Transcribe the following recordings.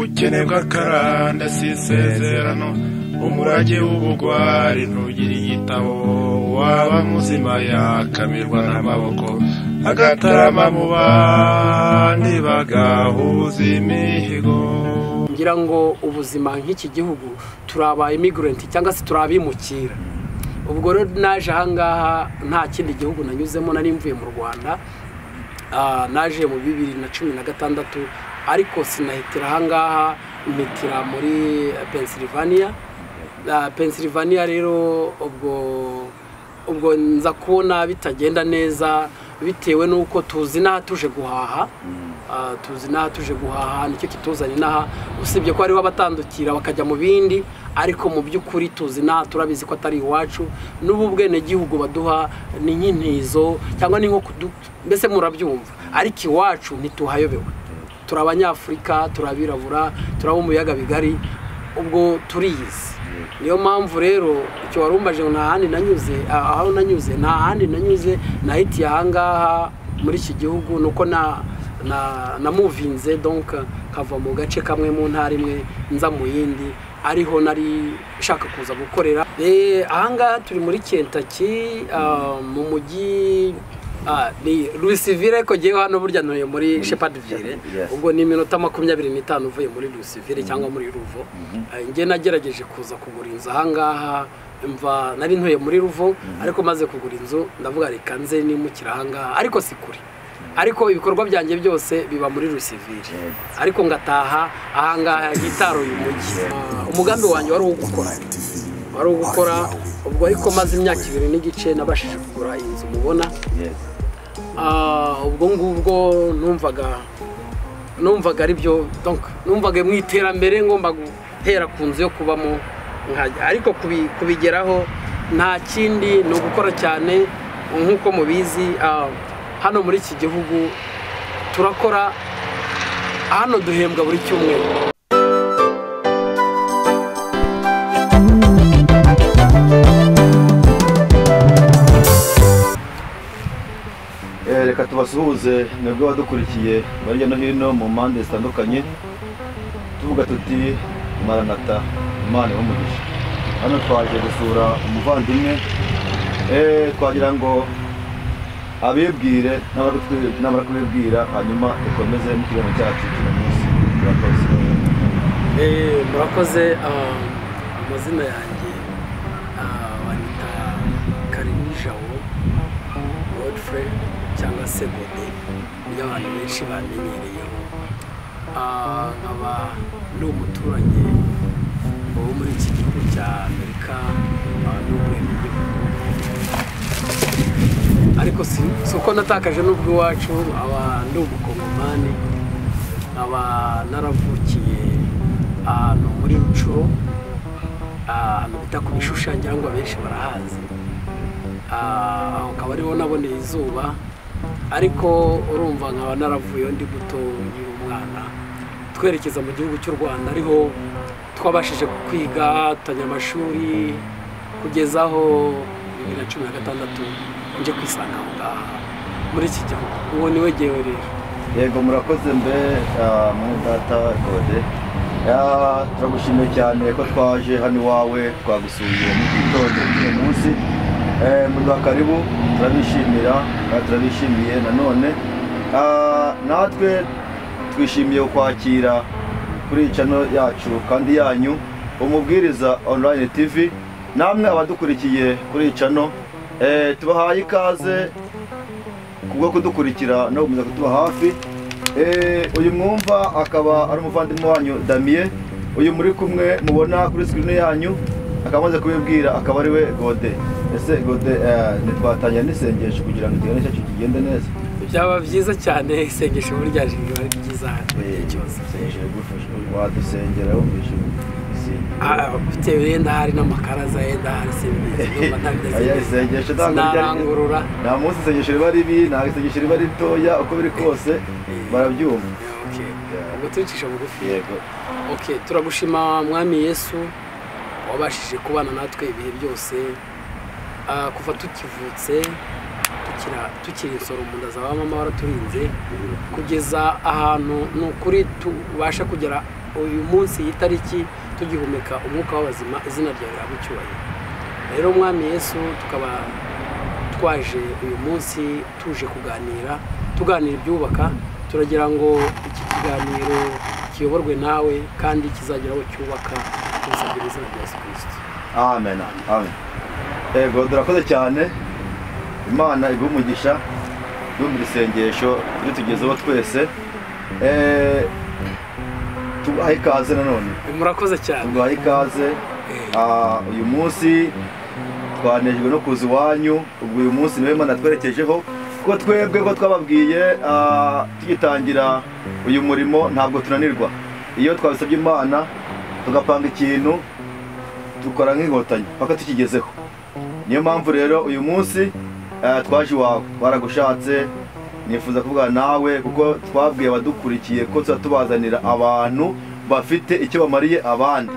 ubukene bw'akaranda si isezerano umurage w'ubugwari ntugira igitabo waba muzima yakamirwa n'amaboko agatarama mu bandi bagahuza imihigo. ngira ngo ubuzima nk'iki gihugu turaba immigrant cyangwa se turabimukira. ubwo rero naje ahangaha nta kindi gihugu nanyuzemo, nari mvuye mu Rwanda, naje mu 2016 ariko sinahitira ahangaha, mpitira muri Pennsylvania rero ubwo nza kubona bitagenda neza bitewe nuko tuzi naha tuje guhaha, nicyo kituzanye naha, usibye ko ari wabatandukira bakajya mu bindi, ariko mu by'ukuri tuzi naha turabizi ko atari iwacu, n'ubu bwene gihugu baduha ni nk'intizo cyangwa ni nko mbese murabyumva, ariko iwacu ntituhayobewe, turabanyafurika, turabirabura, turabo mu biyaga bigari, ubwo turiyizi. niyo mpamvu rero icyo warumbaje ngo nta handi nanyuze, aho nanyuze nta handi nanyuze, nahitiye ahangaha muri iki gihugu, nuko namuvinze donc kava mu gace kamwe mu ntara imwe nza mu yindi, ariho nari shaka kuza gukorera. Ahangaha turi muri Kentucky, mu mujyi ni Louisville, ko giye hano burya ntuye muri Shepherdville, ubwo ni iminota 25 uvuye muri Louisville cyangwa muri Ruvo. Nge nagerageje kuza kugura inzu ahangaha, mva nari ntuye muri Ruvo, ariko maze kugura inzu ndavuga reka nze nimukira ahangaha, ariko sikuri, ariko ibikorwa byanjye byose biba muri Louisville, ariko ngataha ahangaha gitaruye umujyi. Umugambi wanjye wari ugukora ubwo, ariko maze imyaka 2 n'igice nabashije kugura inzu mubona. ubwo ngubwo numvaga ari byo, donc numvaga mu iterambere ngomba guhera ku nzu yo kubamo nkajya, ariko kubigeraho nta kindi no gukora cyane. Nkuko mubizi hano muri iki gihugu turakora, hano duhembwa buri cyumweru. Reka tubasuhuze mwebwe badukurikiye bari no hino mu mpande zitandukanye, tuvuga tuti Maranatha, Imana y'umugisha. Hano twaje gusura umuvandimwe, twagira ngo abibwire n'abari kubibwira, hanyuma dukomeze mu kiganiro cyacu cy'uyu munsi. Murakoze. Amazina yanjye barita Karinijabo Godfrey cyangwa se Gode, niyo abantu benshi bamenyereyeho. Nkaba ndi umuturage wo muri iki gihugu cya Amerika, ariko si uko natakaje n'ubwo iwacu, aba ndi umukongomani, aba naravukiye ahantu muri Rucuro, ahantu bita ku Bishusha, ngira ngo abenshi barahazi. Aho akaba ariho naboneye izuba, ariko urumva nkaba naravuye ndi muto nkiri umwana, twerekeza mu gihugu cy'u Rwanda, ariho twabashije kwiga tutanya amashuri kugeza aho 2016 nje kwisanga ngaha muri iki gihugu. Uwo niwe gewe rero. Yego, murakoze mbe mu data Gode. Turagushimiye cyane ko twaje hano iwawe, twagusuye mu gitondo cy'uyu munsi. Muri karibu, turabishimiye nanone. Natwe twishimiye kwakira kuri channel yacu kandi yanyu Umubwiriza Online TV. Namwe abadukurikiye kuri channel, tubahaye ikaze kubwo kudukurikira no gukomeza kutuba hafi. Uyu mwumva akaba ari umuvandimwe wanyu Damien, uyu muri kumwe mubona kuri screen yanyu akamaze kubibwira, akaba ari we Gode. Ese Gode, nitwatangira n'isengesho kugira ngo ikiganiro cyacu kigende neza? Byaba byiza cyane, isengesho burya jinga ari byiza cyose. Wadusengera wumvishe bitewe yenda hari n'amakaraza, yenda hari simbizi, isengesho narangurura, nta munsi isengesho riba ribi, nta isengesho riba ritoya, uko biri kose barabyumva. ubwo turicisha bugufi. Yego. Turagushima Mwami Yesu, wabashije kubana natwe ibihe byose, kuva tukivutse tukiri insoro mu nda za mama waraturinze, kugeza ahantu n'ukuri tubasha kugera uyu munsi iyi tariki tugihumeka umwuka w'abazima izina ryawe rihabwe icyubahiro. Rero mwami Yesu tukaba twaje uyu munsi tuje tuganira ibyubaka, turagira ngo iki kiganiro kiyoborwe nawe kandi kizagira aho cyubaka tuzabira izina rya Yesu Kristo. Amen. Ego durakoze cyane, Imana iguhe umugisha dumvira isengesho tugezeho twese. Tubahe ikaze nanone. Murakoze cyane. Tubahe ikaze. Uyu munsi twanejwe no kuza iwanyu, ubwo uyu munsi niwe Imana twerekejeho, kuko twebwe ko twababwiye tugitangira uyu murimo ntabwo tunanirwa. Iyo twabisabye Imana tugapanga ikintu dukora nk'inkotanyi paka tukigezeho. Niyo mpamvu rero uyu munsi twaje iwawe, twaragushatse, nifuza kuvuga nawe kuko twabwiye abadukurikiye ko tubazanira abantu bafite icyo bamariye abandi.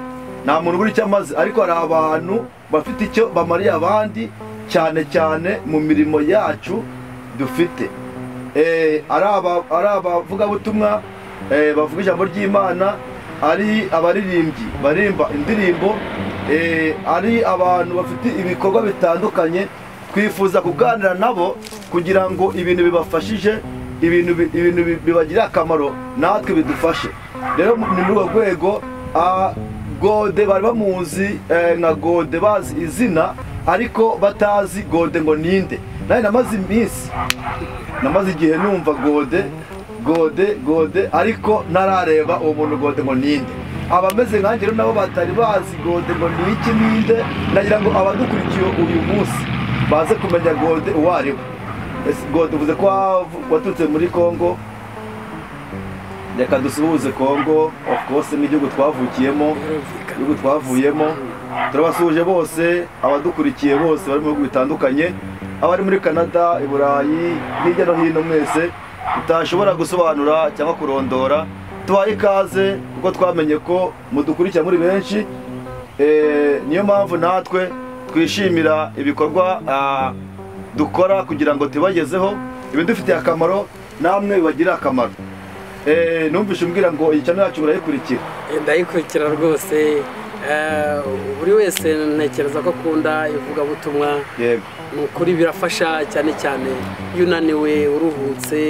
Nta muntu buri icyo amaze, ariko hari abantu bafite icyo bamariye abandi, cyane cyane mu mirimo yacu dufite. Ari abavugabutumwa bavuga ijambo ry'Imana, ari abaririmbyi barimba indirimbo, ari abantu bafite ibikorwa bitandukanye. Twifuza kuganira nabo kugira ngo ibintu bibafashije, ibintu bibagirira akamaro, natwe bidufashe. Rero ni muri urwo rwego Gode bari bamuzi nka Gode, bazi izina ariko batazi Gode ngo ninde. Nawe namaze igihe numva Gode ariko ntarareba uwo muntu Gode ngo ninde. Abameze nkanjye nabo batari bazi Gode ngo ni iki ninde, nagira ngo abadukurikiye uyu munsi baze kumenya Gode uwo ari we. Gode uvuze ko waturutse muri Congo, reka dusuhuze Congo, of course n'igihugu twavuyemo. Turabasuhuje bose abadukurikiye bose bari mu bihugu bitandukanye, abari muri Canada, i Burayi, hirya no hino mwese tutashobora gusobanura cyangwa kurondora. Tubaye ikaze kuko twamenye ko mudukurikira muri benshi. Niyo mpamvu natwe twishimira ibikorwa dukora kugira ngo tubagezeho ibidufitiye akamaro, namwe bibagirira akamaro. Numvise umbwira ngo iyi channel yacu urayikurikira. Ndayikurikira rwose. Buri wese ntekereza ko akunda ivugabutumwa. Yego. Nukuri birafasha cyane cyane iyo unaniwe uruhutse,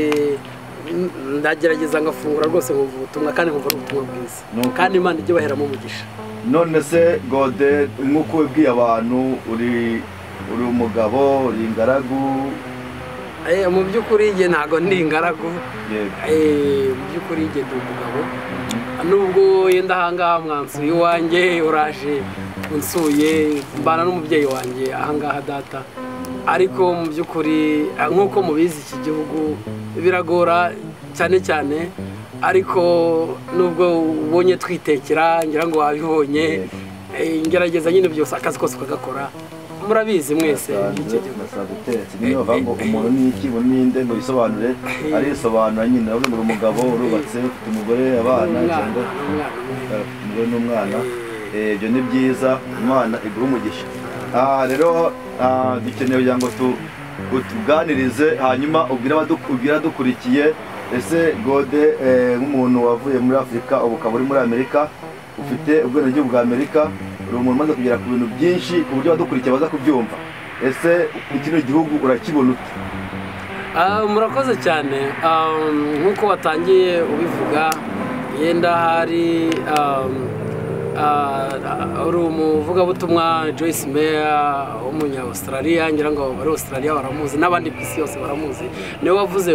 ndagerageza ngafungura rwose mu butumwa kandi nkumva ubutumwa bwiza, kandi Imana ijye baheramo umugisha. None se Gode, nk'uko wibwiye abantu, uri umugabo, uri ingaragu? Mu by'ukuri njye ntago ndi ingaragu. Yego. Mu by'ukuri njye ndi umugabo, nubwo yenda ahangaha mwansuye iwanjye, uraje unsuye, mbana n'umubyeyi wanjye ahangaha data, ariko mu by'ukuri nk'uko mubizi iki gihugu biragora cyane, ariko nubwo ubonye twitekera, ngira ngo wabibonye, ngerageza nyine byose akazi kose ukagakora. Murabizi mwese iki gihugu niyo bavuga ngo umuntu ni iki, umuntu ninde, ngo bisobanure arisobanura nyine. Avuga ngo umugabo urubatse, ufite umugore, abana cyangwa umugore n'umwana. Ibyo ni byiza, Imana iguhe umugisha. Rero dukeneye kugira ngo tuganirize, hanyuma ubwira dukurikiye. Ese Gode, nk'umuntu wavuye muri Afurika ubu ukaba uri muri Amerika, ufite ubwenegihugu bwa Amerika, uri umuntu umaze kugera ku bintu byinshi ku buryo abadukurikiye baza kubyumva. Ese kino gihugu urakibona ute? Murakoze cyane. Nk'uko watangiye ubivuga, yenda hari uri umuvugabutumwa Joyce Meyer w'umunya Australia, ngira ngo bari Australia baramuzi, n'abandi ku isi yose baramuzi. Niwe wavuze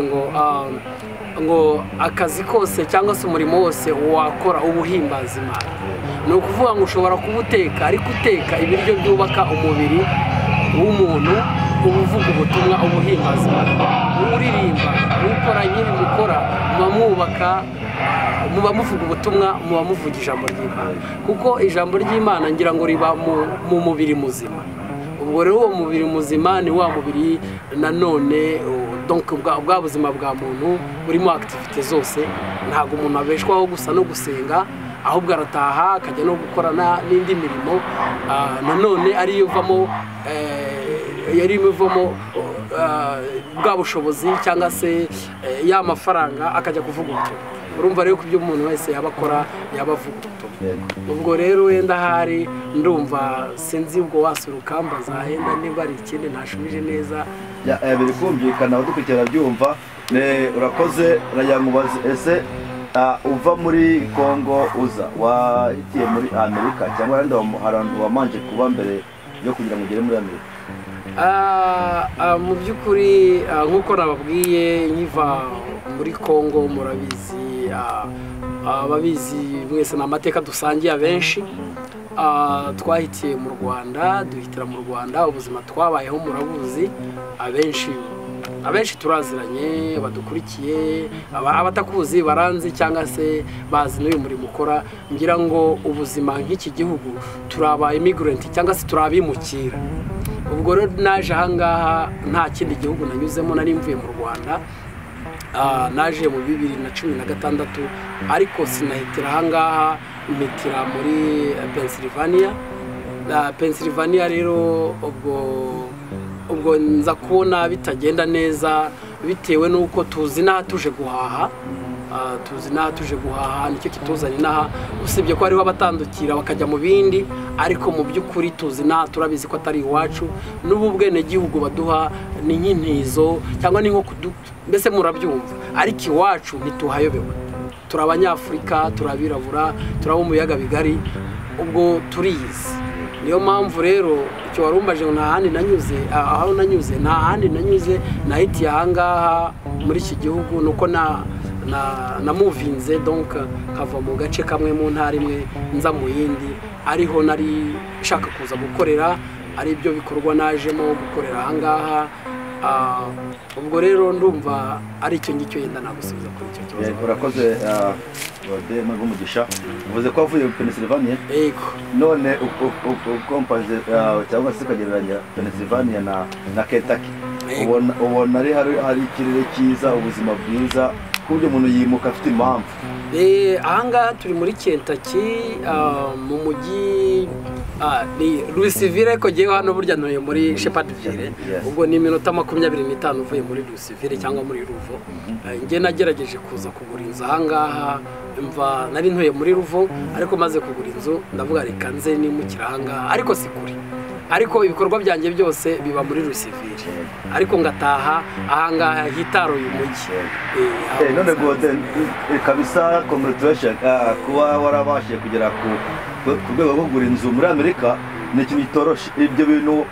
ngo akazi kose cyangwa se umurimo wose wakora ubuhimbaza Imana. Ni ukuvuga ngo ushobora kubuteka, ariko uteka ibiryo byubaka umubiri w'umuntu, ubuvuga ubutumwa, ubuhimbaza Imana. Uririmba, ukora nyiri mukora, mwubaka, muba muvuga ubutumwa, muba muvuga ijambo ry'Imana, kuko ijambo ry'Imana ngira ngo riba mu mubiri muzima. Ubwo rero uwo mubiri muzima ni wa mubiri nanone, donc bwa buzima bwa muntu burimo activite zose. Ntabwo umuntu abeshwaho gusa no gusenga, ahubwo arataha akajya no gukorana n'indi mirimo nanone ariyo ivamo bwa bushobozi cyangwa se ya mafaranga akajya kuvuga ubutumwa. urumva rero ko ibyo umuntu wese yaba akora yaba avuga ubutumwa. Ubwo rero wenda hari ndumva sinzi ubwo wasura ukambaza henda niba ari ikindi ntashubije neza. Biri kumvikana abadukurikira byumva. Urakoze rayangubaze ese uva muri Kongo uza wahitiye muri Amerika cyangwa yandi wamanje kuba mbere yo kugira ngo ugere muri Amerika? Mu by'ukuri nk'uko nababwiye nkiva muri Kongo murabizi, ababizi mwese ni amateka dusangiye abenshi. Twahitiye mu Rwanda, duhitira mu Rwanda, ubuzima twabayeho murabuzi, abenshi turaziranye badukurikiye, abatakuzi baranzi cyangwa se bazi n'uyu murimo ukora. Ngira ngo ubuzima nk'iki gihugu turaba immigrant cyangwa se turabimukira. Ubwo rero naje ahangaha nta kindi gihugu nanyuzemo, nari mvuye mu Rwanda, naje mu 2016 ariko sinahitira ahangaha, mpitira muri Pennsylvania. Rero ubwo nza kubona bitagenda neza bitewe n'uko tuzi n'aha tuje guhaha, nicyo kituzanye n'aha, usibye ko hariho abatandukira bakajya mu bindi, ariko mu by'ukuri tuzi n'aha, turabizi ko atari iwacu. n'ubu bwenegihugu baduha ni nk'intizo cyangwa ni nko mbese murabyumva, ariko iwacu ntituhayobewe. turi Abanyafurika, turabirabura, turabo mu biyaga bigari, ubwo turiyizi. Niyo mpamvu rero icyo warumbaje ngo nta handi nanyuze, aho nanyuze nta handi nanyuze, nahitiye ahangaha muri iki gihugu. nuko namuvinze donc nkava mu gace kamwe mu ntara imwe nza mu yindi, ariho nari nshaka kuza gukorera, ari byo bikorwa najemo gukorera ahangaha. Ubwo rero ndumva ari icyo ngicyo yenda nagusubiza kuri icyo kibazo. Urakoze Bode Mugisha, uvuze ko wavuye mu Pennsylvania. Yego. None ukompaze cyangwa se ukagereranya Pennsylvania na Kentucky, ubona hari ikirere cyiza, ubuzima bwiza, ku buryo umuntu yimuka afite impamvu? Ahangaha turi muri Kentucky, mu mujyi ni Louisville, ariko ngewe hano burya ntuye muri Shepherdville. Ubwo ni iminota 25 uvuye muri Louisville cyangwa muri Ruvo. Nge nagerageje kuza kugura inzu ahangaha, nari ntuye muri Ruvo, ariko maze kugura inzu ndavuga reka nze nimukira ahangaha, ariko si kuri, ariko ibikorwa byanjye byose biba muri Louisville, ariko ngataha ahangaha hitaruye umujyi. None Gode kabisa congratulations kuba warabashije kugera ku rwego rwo kugura inzu muri Amerika, ni ikintu gitoroshe. Ibyo bintu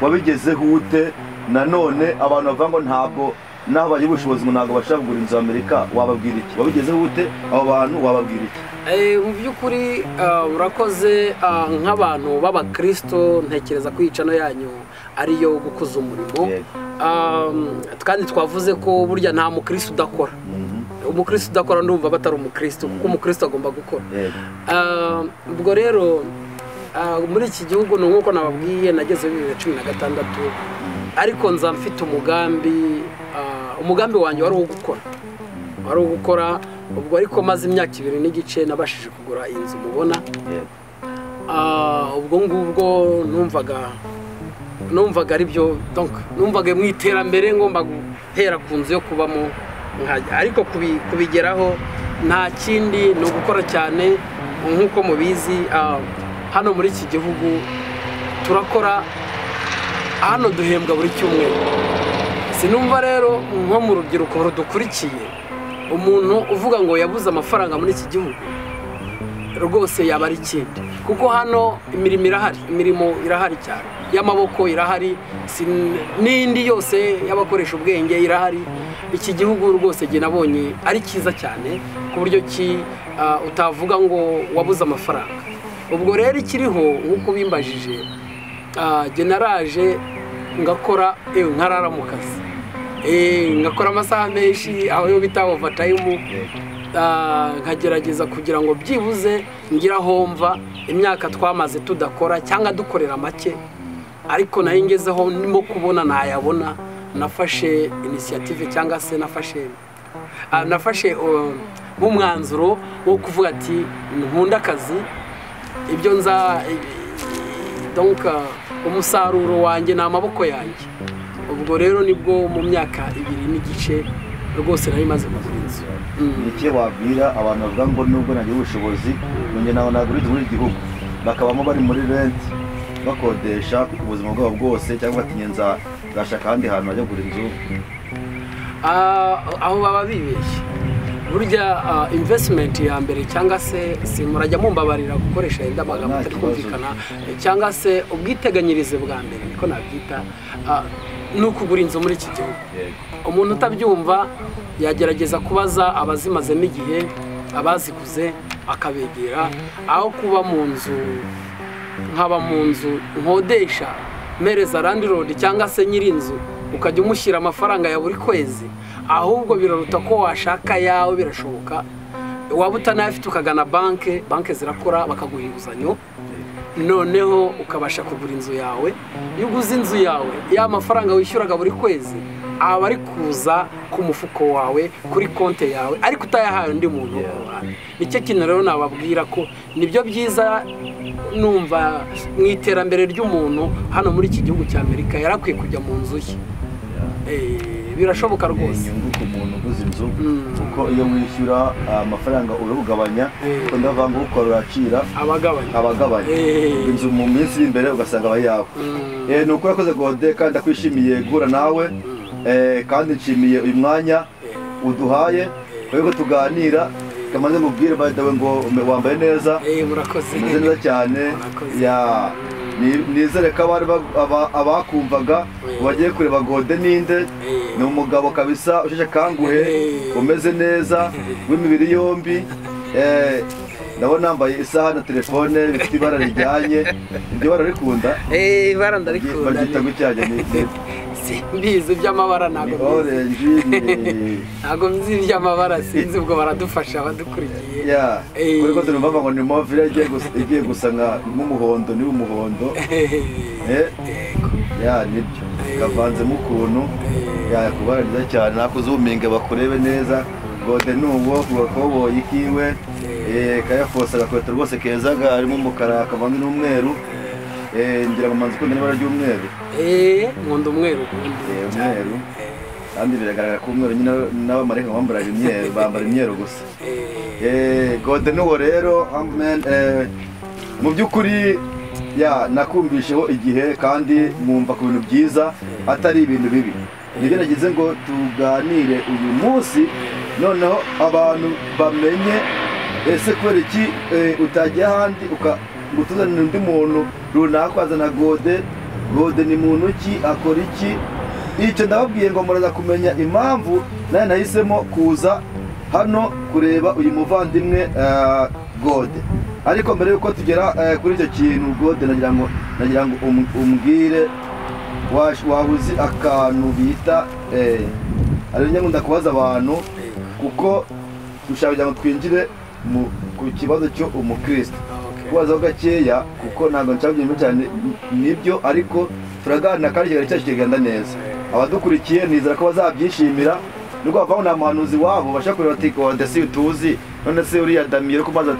wabigezeho ute? Nanone abantu bavuga ngo ntabwo naho bagiye ubushobozi ntabwo bashaka kugura inzu Amerika, wababwira iki? Wabigezeho ute abo bantu, wababwira iki? Mu by'ukuri urakoze. Nk'abantu b'abakristo ntekereza ko iyicano yanyu ariyo gukuza umurimo, kandi twavuze ko burya nta mukristo udakora. Umukristo udakora ndumva batari umukristo, kuko umukristo agomba gukora. Ubwo rero muri iki gihugu nk'uko nababwiye nageze 2016, ariko nza mfite umugambi wanjye wari uwo gukora. Ubwo ariko maze imyaka 2 n'igice nabashije kugura inzu mubona. Ubwo ngubwo numvaga ari byo, donc numvaga mu iterambere ngomba guhera ku nzu yo kubamo nkajya, ariko kubigeraho nta kindi no gukora cyane. Nk'uko mubizi hano muri iki gihugu turakora, hano duhembwa buri cyumweru. Sinumva rero nko mu rubyiruko rudukurikiye umuntu uvuga ngo yabuze amafaranga muri iki gihugu, rwose yaba ari ikindi, kuko hano imirimo irahari cyane, y'amaboko irahari, n'indi yose y'abakoresha ubwenge irahari. Iki gihugu rwose nge nabonye ari cyiza cyane ku buryo utavuga ngo wabuze amafaranga. Ubwo rero ikiriho nk'uko bimbajije, nge naraje ngakora nkarara mu kazi, ngakora amasaha menshi aho yo bita overtime, nkagerageza kugira ngo byibuze ngira homva imyaka twamaze tudakora cyangwa dukorera make, ariko nayo ngezeho ndimo kubona nayabona. Nafashe initiative cyangwa se nafashe nk'umwanzuro wo kuvuga ati nkunda akazi, ibyo donc umusaruro wanjye ni amaboko yanjye. Ubwo rero nibwo mu myaka 2 n'igice rwose nari maze kugura inzu. ni iki wabwira abantu bavuga ngo nubwo nagira ubushobozi nongeye nawe nagura muri iki gihugu bakabamo bari muri rent bakodesha ubuzima bwabo bwose cyangwa batinye nzashaka ahandi hantu bajya kugura inzu? aho baba bibeshye burya investment ya mbere cyangwa se murajya mumbabarira gukoresha yenda amagambo atari kumvikana cyangwa se ubwiteganyirize bwa mbere niko nabyita ni ukugura inzu muri iki gihugu. Umuntu utabyumva yagerageza kubaza abazimazemo igihe abaziguze akabegera, aho kuba mu nzu nkaba mu nzu nkodesha mereza landlord cyangwa se nyiri inzu ukajya umushyira amafaranga ya buri kwezi, ahubwo biraruta ko washaka yawe. Birashoboka waba utanayafite ukagana banke zirakora bakaguha inguzanyo, noneho ukabasha kugura inzu yawe. Iyo uguze inzu yawe ya mafaranga wishyuraga buri kwezi aba ari kuza ku mufuko wawe kuri konti yawe, ariko utayahaye undi muntu. Nicyo kintu rero nababwira ko nibyo byiza. Numva mu iterambere ry'umuntu hano muri iki gihugu cya Amerika yarakwiye kujya mu nzu ye. Birashoboka rwose. Inyungu ku muntu uguze inzu kuko iyo wishyura amafaranga urabugabanya, kuko ndavanga ukora uracira abagabanya inzu mu minsi iri imbere ugasanga abayawe. Ni uko yakoze Gode, kandi ndakwishimiye guhura nawe, kandi nshimiye uyu mwanya uduhaye ko tuganira. Kamaze mubwire badawe ngo wambaye neza, murakoze neza cyane. Nizere ko abakumvaga bagiye kureba Gode ninde. Ni umugabo kabisa usheshe akanguhe, umeze neza, w'imibiri yombi. Ndabona nambaye isaha na telefone bifite ibara rijyanye. Ibyo bara rikunda? Ibara ndarikunda. Baryita gucyajya Mbizi iby'amabara ntabwo ntabwo mbizi iby'amabara, sinzi ubwo baradufasha abadukurikiye. Kuko turumva ngo ni move igiye gusa nk'umuhondo, niba umuhondo nibyo kavanzemo ukuntu kubara nziza cyane. Nakuzuminge bakurebe neza. Gode ni uwo gakoboyi kiwe, kayafosa agakweto rwose keza harimo umukara kavanze n'umweru. Ngira ngo manzi ukunda n'ibara ry'umweru. Nkunda umweru. Umweru kandi biragaragara ko umweru nyine n'abamarayika bambara imyeru gusa. Gode n'uwo rero, amen. Mu by'ukuri nakumvisheho igihe kandi mwumva ku bintu byiza atari ibintu bibi. Nibyo nagize ngo tuganire uyu munsi, noneho abantu bamenye ese kubera iki utajya ahandi utuzanira undi muntu runaka azana Gode. Gode ni muntu ki, akora iki? Icyo ndababwiye ngo muraza kumenya impamvu nawe nahisemo kuza hano kureba uyu muvandimwe Gode. Ariko mbere yuko tugera kuri icyo kintu Gode, nagira ngo umbwire wabuzi akantu bita ari njye ngunda kubaza abantu, kuko dushaka kugira ngo twinjire ku kibazo cyo umukristo. Kubazaho gakeya kuko ntabwo nshaka cyane nibyo, ariko turaganira kandi ikiganiro cyacu kigenda neza. Abadukurikiye nizera ko bazabyishimira, nubwo bavaho nta muhanuzi wabo bashaka kureba ati Gode si utuzi, none se uriya Damiyeli ko maze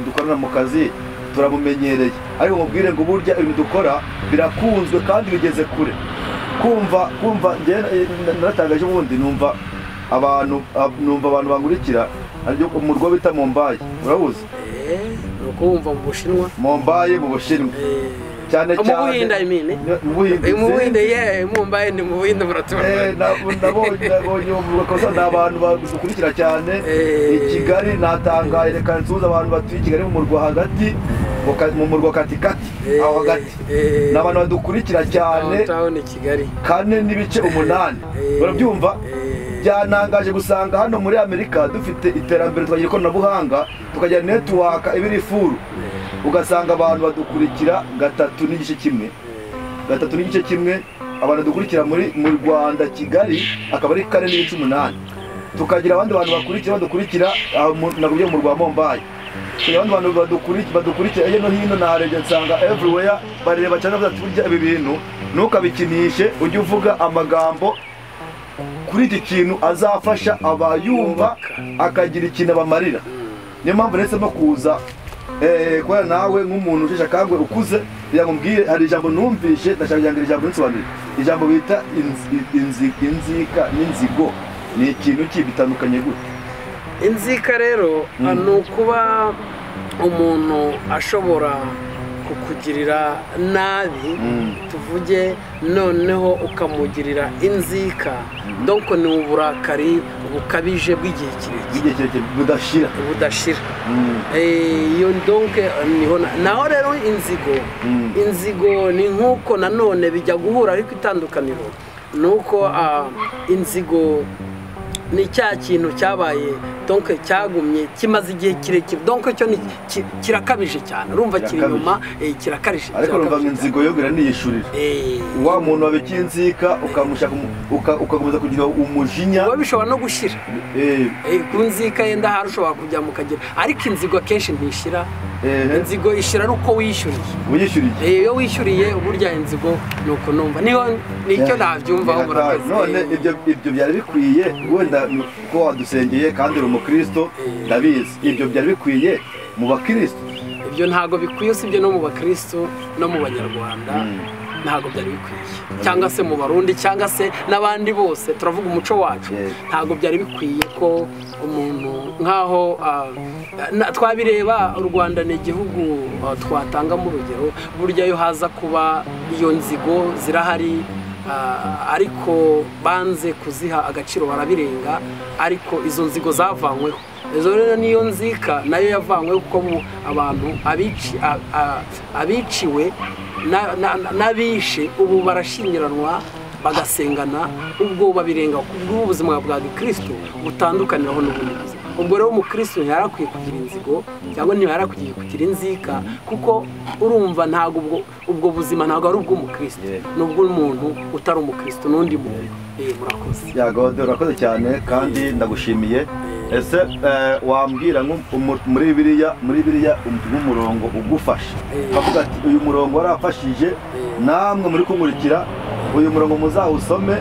dukorana mu kazi turamumenyereye. Ariko mubwire ngo burya ibintu dukora birakunzwe kandi bigeze kure. Kumva naratangaje ubundi numva abantu bangurikira ariko umurwa bita Mumbai, urabuzi? Ukumva mu Bushinwa. Mumbai mu Bushinwa. Cyane mu Buhinde, mu Buhinde. Mumbai ni mu Buhinde muratura. Nabonye bakoza n'abantu badukurikira cyane. I Kigali natangaye, reka nsuhuza abantu batuye i Kigali mu murwa hagati, mu murwa katikati aho hagati. N'abantu badukurikira cyane. Kigali 4.8. Barabyumva? Byanangaje gusanga hano muri Amerika dufite iterambere, twagira ikoranabuhanga, tukagira network ibiri furu, ugasanga abantu badukurikira 3.1 kimwe. Abantu dukurikira mu Rwanda Kigali akaba ari 4.8. Tukagira abandi bantu badukurikira nagubye mu rwa Mumbai. Abandi bantu badukurikira no hino narebye nsanga everywhere bareba cyane baturya ibi bintu. Nukabikinishe ujye uvuga amagambo kuri iki kintu azafasha abayumva, akagira ikintu abamarira. Niyo mpamvu nesemo kuza kubera nawe nk'umuntu usheshe akanguhe ukuze, kugira ngo mbwire hari ijambo numvishe, ndashaka kugira ngo ijambo nsobanurire. Ijambo bita inzika n'inzigo ni ikintu bitandukanye gute? inzika rero ni ukuba umuntu ashobora kukugirira nabi tuvuge noneho ukamugirira inzika donc ni uburakari bukabije bw'igihe kirekire budashira iyo donc niho naho rero inzigo ni nk'uko nanone bijya guhura ariko itandukaniro ni uko inzigo ni cya kintu cyabaye donc cyagumye kimaze igihe kirekire donc cyo kirakabije cyane urumva kiri inyuma kirakarije ariko urumva inzigo yogera niyishurira wa muntu wabikiye inzika ukamushaka ukakomeza kugira umujinya wowe bishobora no gushira ku nzika yenda hari ushobora kujya mukagira ariko inzigo akenshi ntishira inzigo ishira ari uko wishyuriye iyo wishyuriye uburya inzigo ni uko numva nicyo nabyumvaho murakoze none ibyo byari bikwiye wenda ko wadusengeye kandi uri umukristo ndabizi ibyo byari bikwiye mu bakristo ibyo ntago bikwiye usibye no mu bakristo no mu banyarwanda ntago byari bikwiye cyangwa se mu barundi cyangwa se n'abandi bose turavuga umuco wacu ntago byari bikwiye ko umuntu nkaho twabireba u Rwanda ni igihugu twatangamo urugero burya yo haza kuba iyo nzigo zirahari ariko banze kuziha agaciro barabirenga ariko izo nzigo zavanyweho izo rero niyo nzika nayo yavanyweho kuko abantu abiciwe n'abishe ubu barashyingiranwa bagasengana ubwo babirenga kubwo ubuzima bwa Kristo butandukaniraho n'ubundi buzima ubwo rero umukristo ntiyarakwiye kugira inzigo cyangwa ntiyarakwiye kugira inzika kuko urumva ntago ubwo buzima ntago ari ubw'umukristo n'ubwo umuntu utari umukristo n'undi muntu murakoze yagode urakoze cyane kandi ndagushimiye ese wambwira muri Bibiliya umurongo ugufasha bavuga ati uyu murongo warafashije namwe muri kumurikira uyu murongo muzawusome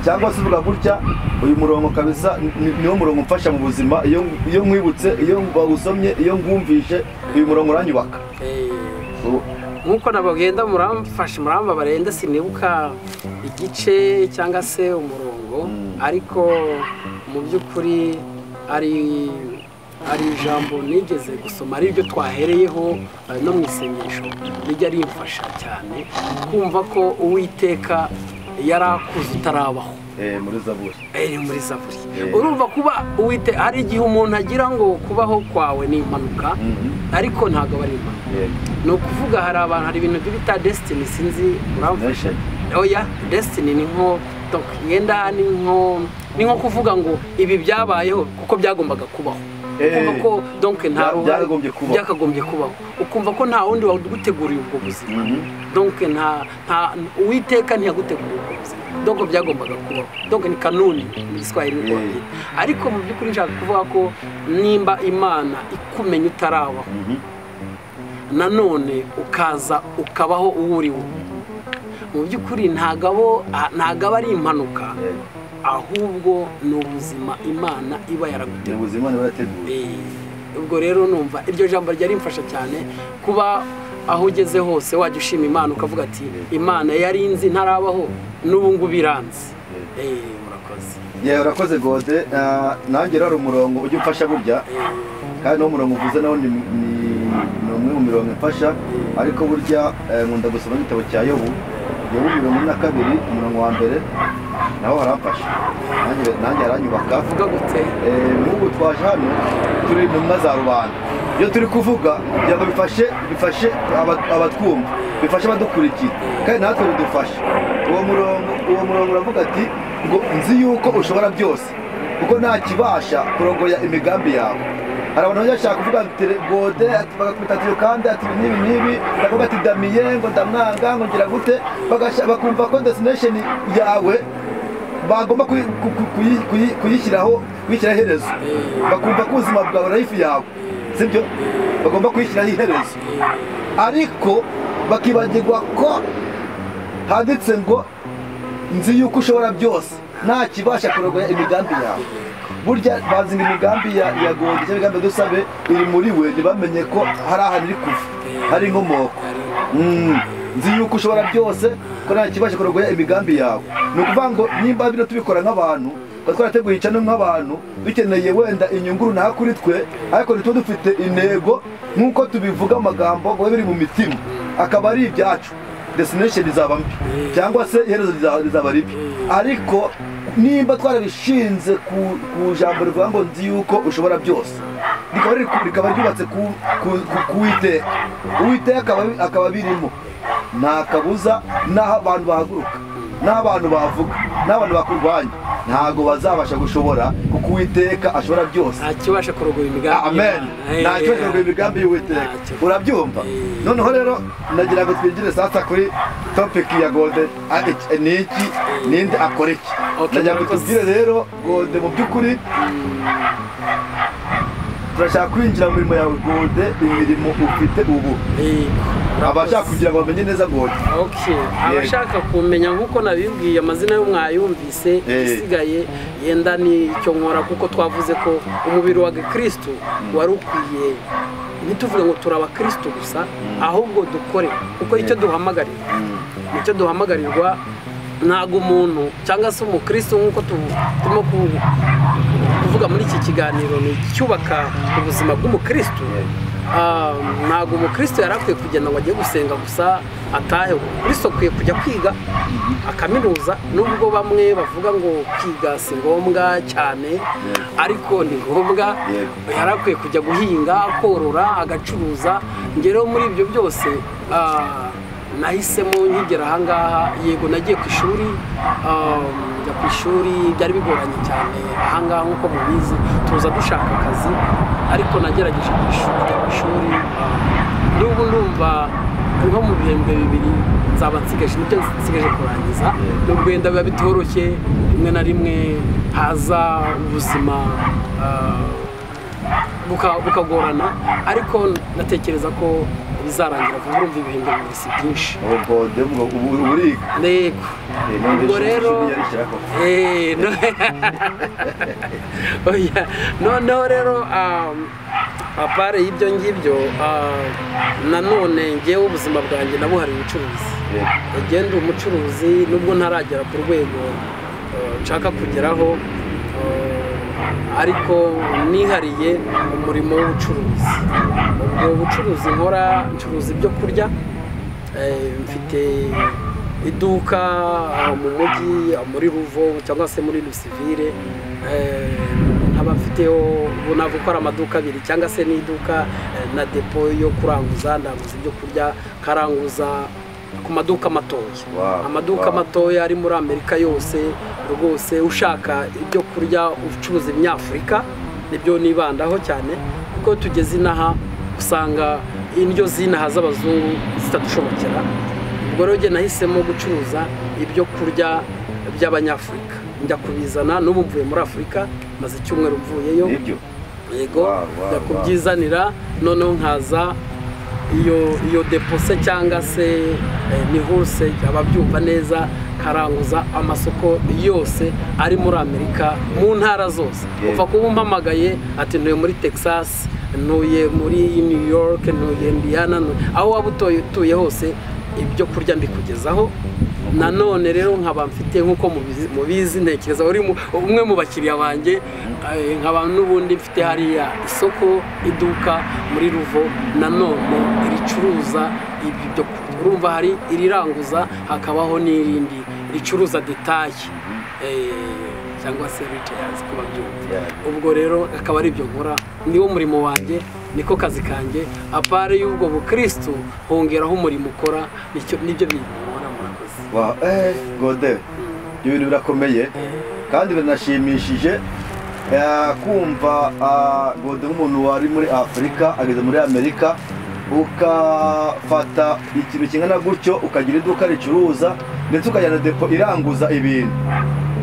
cyangwa se uvuga gutya uyu murongo kabisa niwo murongo mfasha mu buzima iyo mwibutse iyo bawusomye iyo ngumvishe uyu murongo uranyubaka nkuko nabagenda muramfasha barenda sinibuka igice cyangwa se umurongo ariko mu by'ukuri ari ijambo nigeze gusoma ari ryo twahereyeho no mu isengesho rijya rimfasha cyane kumva ko Uwiteka yarakuze utarabaho muri zaburi urumva kuba Uwiteka hari igihe umuntu agira ngo kubaho kwawe ni impanuka ariko ntabwo ari impanuka ni ukuvuga hari ibintu bita destiny sinzi muramfasha oya destiny ni nko yenda ni nko kuvuga ngo ibi byabayeho kuko byagombaga kubaho ukumva ko donc byakagombye kubaho ukumva ko nta wundi waguteguriye ubwo buzima donc Uwiteka ntiyaguteguriye ubwo buzima donc byagombaga kubaho donc ni kanuni mu Giswahili ariko mu by'ukuri nshaka kuvuga ko nimba Imana ikumenya utarabaho nanone ukabaho uwuriwe mu by'ukuri ntago ari impanuka ahubwo ni ubuzima Imana iba yaraguteguye ubwo rero numva iryo jambo ryari rimfasha cyane kuba aho ugeze hose wajya ushima Imana ukavuga ati Imana yarinzi ntarabaho n'ubu ngubu iranzi urakoze gode nanjye rero umurongo ujya umfasha burya kandi n'uwo murongo uvuze nawo ni umwe mu mirongo imfasha ariko burya nkunda gusoma igitabo cya Yobu 22 umurongo wa mbere naho haramfasha nanjye aranyubaka n'ubu twaje hano turi intumwa za rubanda iyo turi kuvuga kugira ngo bifashe abatwumva bifashe abadukurikira kandi natwe bidufasha uwo murongo uravuga ati ngo nzi yuko ushobora byose kuko nta kibasha kurogoya imigambi yawe hari abantu bashaka kuvuga ati gode bagakubita ati kandi ati n'ibi bakavuga ati damiye ngo ndamwanga ngo ngira gute bakumva ko destination yawe bagomba kuyishyiraho iherezo bakumva ko ubuzima bwawe life yawe sibyo bagomba kuyishyiraho iherezo ariko bakibagirwa ko handitse ngo nzi yuko ushobora byose nta kibasha kurogoya imigambi yawe burya bazinga imigambi ya gode cyangwa imigambi dusabe iri muri we ntibamenye ko hari ahantu iri kuva hari inkomoko nzi yuko ushobora byose ko nta kibasha kurogoya imigambi yawe ni ukuvuga ngo nimba bino tubikora nk'abantu twarateguye icano nk'abantu bikeneye wenda inyungu runaka kuri twe, ariko ntitwe dufite intego nk'uko tubivuga amagambo ngo biri mu mitima, akaba ari ibyacu, destination izaba mbi cyangwa se iherezo rizaba ribi. Ariko nimba twarabishinze ku jambo rivuga ngo nzi yuko ushobora byose, rikaba ryubatse ku Uwiteka, Uwiteka akaba birimo, nta kabuza n'aho abantu bahaguruka, n'aho abantu bavuga, n'abantu bakurwanya, ntago bazabasha gushobora, kuko Uwiteka ashobora byose, ntakibasha kurogoya imigambi. Amen. Ntakibasha kurogoya imigambi y'Uwiteka. Urabyumva? Noneho rero nagira ngo twinjire sasa kuri topic ya Gode. Niki ninde akora iki? Nagira ngo tubwire rero Gode mu by'ukuri turashaka kwinjira mu mirimo yawe Gode, imirimo ufite ubu. Abashaka kugira ngo bamenye neza Gode. Abashaka kumenya nk'uko nabibwiye amazina yo mwayumvise, isigaye yenda ni icyo nkora, kuko twavuze ko umubiri wa Kristo wari ukwiye, ntituvuge ngo turaba Kristo gusa, ahubwo dukore kuko icyo duhamagarirwa ntago umuntu cyangwa se umukristo nk'uko turimo kuvuga muri iki kiganiro, ni cyubaka ubuzima bw'umukristo. Ntago umukristo yarakwiye kugenda ngo ajye gusenga gusa atahe. Umukristo akwiye kujya kwiga akaminuza, nubwo bamwe bavuga ngo kwiga si ngombwa cyane, ariko ni ngombwa. Yarakwiye kujya guhinga, korora, agacuruza. Ngero muri ibyo byose nahisemo nkigera ahangaha, yego nagiye ku ishuri, njya ku ishuri byari bigoranye cyane ahangaha nk'uko mubizi, tuza dushaka akazi, ariko nagerageje ku ishuri, n'ubu ndumva nko mu bihembwe bibiri nzaba nsigaje kurangiza, nubwo wenda biba bitoroshye, rimwe na rimwe haza ubuzima bukagorana, ariko natekereza ko bizarangira vuba. Urumva ibihembwe bibiri si byinshi. Ubwo rero noneho rero apare y'ibyo ngibyo, nanone ngewe ubuzima bwanjye nabuhariye ubucuruzi. Ngenda umucuruzi nubwo ntaragera ku rwego nshaka kugeraho, ariko nihariye umurimo w'ubucuruzi. Ubwo bucuruzi nkora, ncuruza ibyo kurya, mfite iduka mu mujyi muri Ruvo cyangwa se muri Lusivire, nkaba mfiteho ubu navuga ko ari amaduka abiri cyangwa se n'iduka na depo yo kuranguza, ndanguza ibyo kurya, karanguza ku maduka matoya. Amaduka matoya ari muri Amerika yose rwose. Ushaka ibyo kurya ucuruza Imyafurika nibyo nibandaho cyane, kuko tugeze inaha usanga indyo zinaha z'abazungu zitadushobokera. Ubwo rero njye nahisemo gucuruza ibyo kurya by'Abanyafurika, njya kubizana. N'ubu mvuye muri Afurika, maze icyumweru mvuyeyo, yego njya kubyizanira, noneho nkaza iyo depose cyangwa se ni hose, ababyumva neza, karanguza amasoko yose ari muri Amerika, mu ntara zose. Upfa kuba umpamagaye ati ntuye muri Texas, ntuye muri New York, ntuye Indiana, aho waba utuye hose, ibyo kurya mbikugezaho. Nanone rero nkaba mfite nk'uko mubizi, ntekereza uri umwe mu bakiriya banjye, nkaba n'ubundi mfite hariya isoko, iduka muri Ruvo, nanone ricuruza ibyo kurya. Urumva hari iriranguza, hakabaho n'irindi ricuruza detaye cyangwa se retailers kuba byumva. Ubwo rero akaba ari ibyo nkora, niwo murimo wanjye, niko kazi kanjye. Apare y'ubwo bukristo hongeraho umurimo ukora, nibyo bintu nkora. Murakoze. Gode, ibintu birakomeye kandi biranashimishije kumva Gode nk'umuntu wari muri Afurika ageze muri Amerika, ukafata ikintu kingana gutyo, ukagira iduka ricuruza ndetse ukajyana depo iranguza ibintu.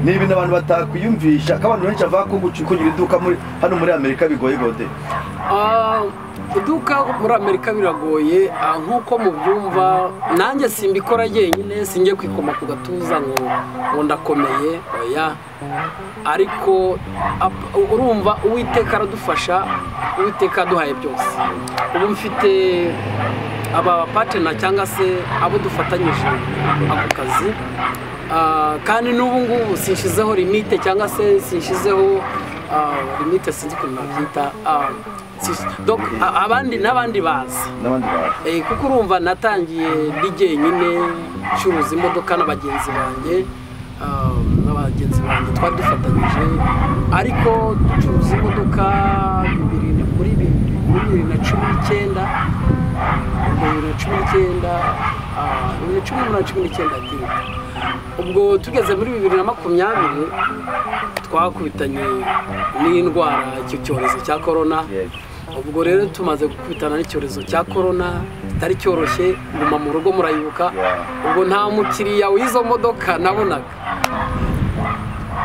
Ni ibintu abantu batakwiyumvisha, ko abantu benshi bavuga ko kugira iduka hano muri Amerika bigoye. Gode, iduka muri Amerika biragoye nk'uko mubyumva. Nanjye simbikora jyenyine, singiye kwikoma ku gatuza ngo ndakomeye, oya. Ariko urumva Uwiteka aradufasha, Uwiteka aduhaye byose. Ubu mfite aba partner cyangwa se abo dufatanyije ako kazi, kandi n'ubu ngubu sinshizeho limite cyangwa se sinshizeho limite sinzi ukuntu nabyita abandi n'abandi bazi kuko urumva natangiye ndi jyenyine ncuruza imodoka n'abagenzi banjye twari dufatanyije ariko ducuruza imodoka muri 2019 ubwo tugeze muri 2020 twakubitanye n'indwara icyo cyorezo cya corona. Ubwo rero tumaze gukubitana n'icyorezo cya corona kitari cyoroshye, nguma mu rugo murayibuka. Ubwo nta mukiriya w'izo modoka nabonaga,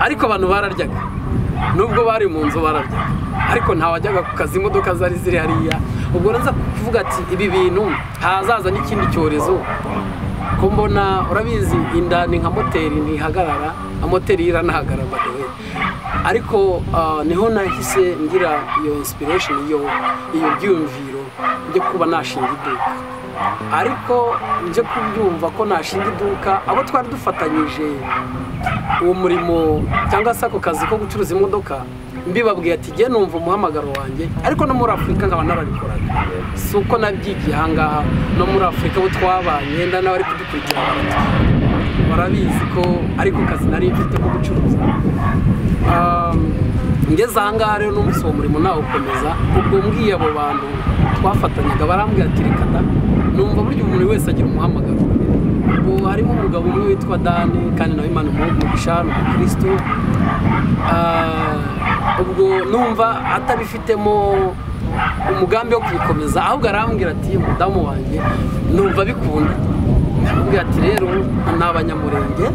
ariko abantu bararyaga, nubwo bari mu nzu bararyaga, ariko nta wajyaga ku kazi, imodoka zari ziri hariya. Ubwo naza kuvuga ati ibi bintu hazaza n'ikindi cyorezo ko mbona, urabizi inda ni nka moteri ntihagarara, amoteri iranahagarara badewe. Ariko niho nahise ngira iyo inspiration, iyo byumviro byo kuba nashinga iduka. Ariko nje kubyumva ko nashinga iduka, abo twari dufatanyije uwo murimo cyangwa se ako kazi ko gucuruza imodoka, mbibabwiye ati jye numva umuhamagaro wanjye, ariko no muri Afurika nkaba narabikoraga. Si uko nabyigiye ahangaha, no muri Afurika bo twabanye nda n'abari kudukurikira barabizi ko ariko kazi nari mfite ko gucuruza. Ngeze ahangaha rero n'umunsi uwo murimo nawukomeza. Ubwo mbwiye abo bantu twafatanyaga barambwira ati reka da, numva buryo umuntu wese agira umuhamagaro. Ubwo harimo umugabo umwe witwa Dani, kandi nawe Imana umugisha, ni umukristo. Ubwo numva atabifitemo umugambi wo kubikomeza, ahubwo arambwira ati mudamu wanjye numva bikunda. Arambwira ati rero n'abanyamurenge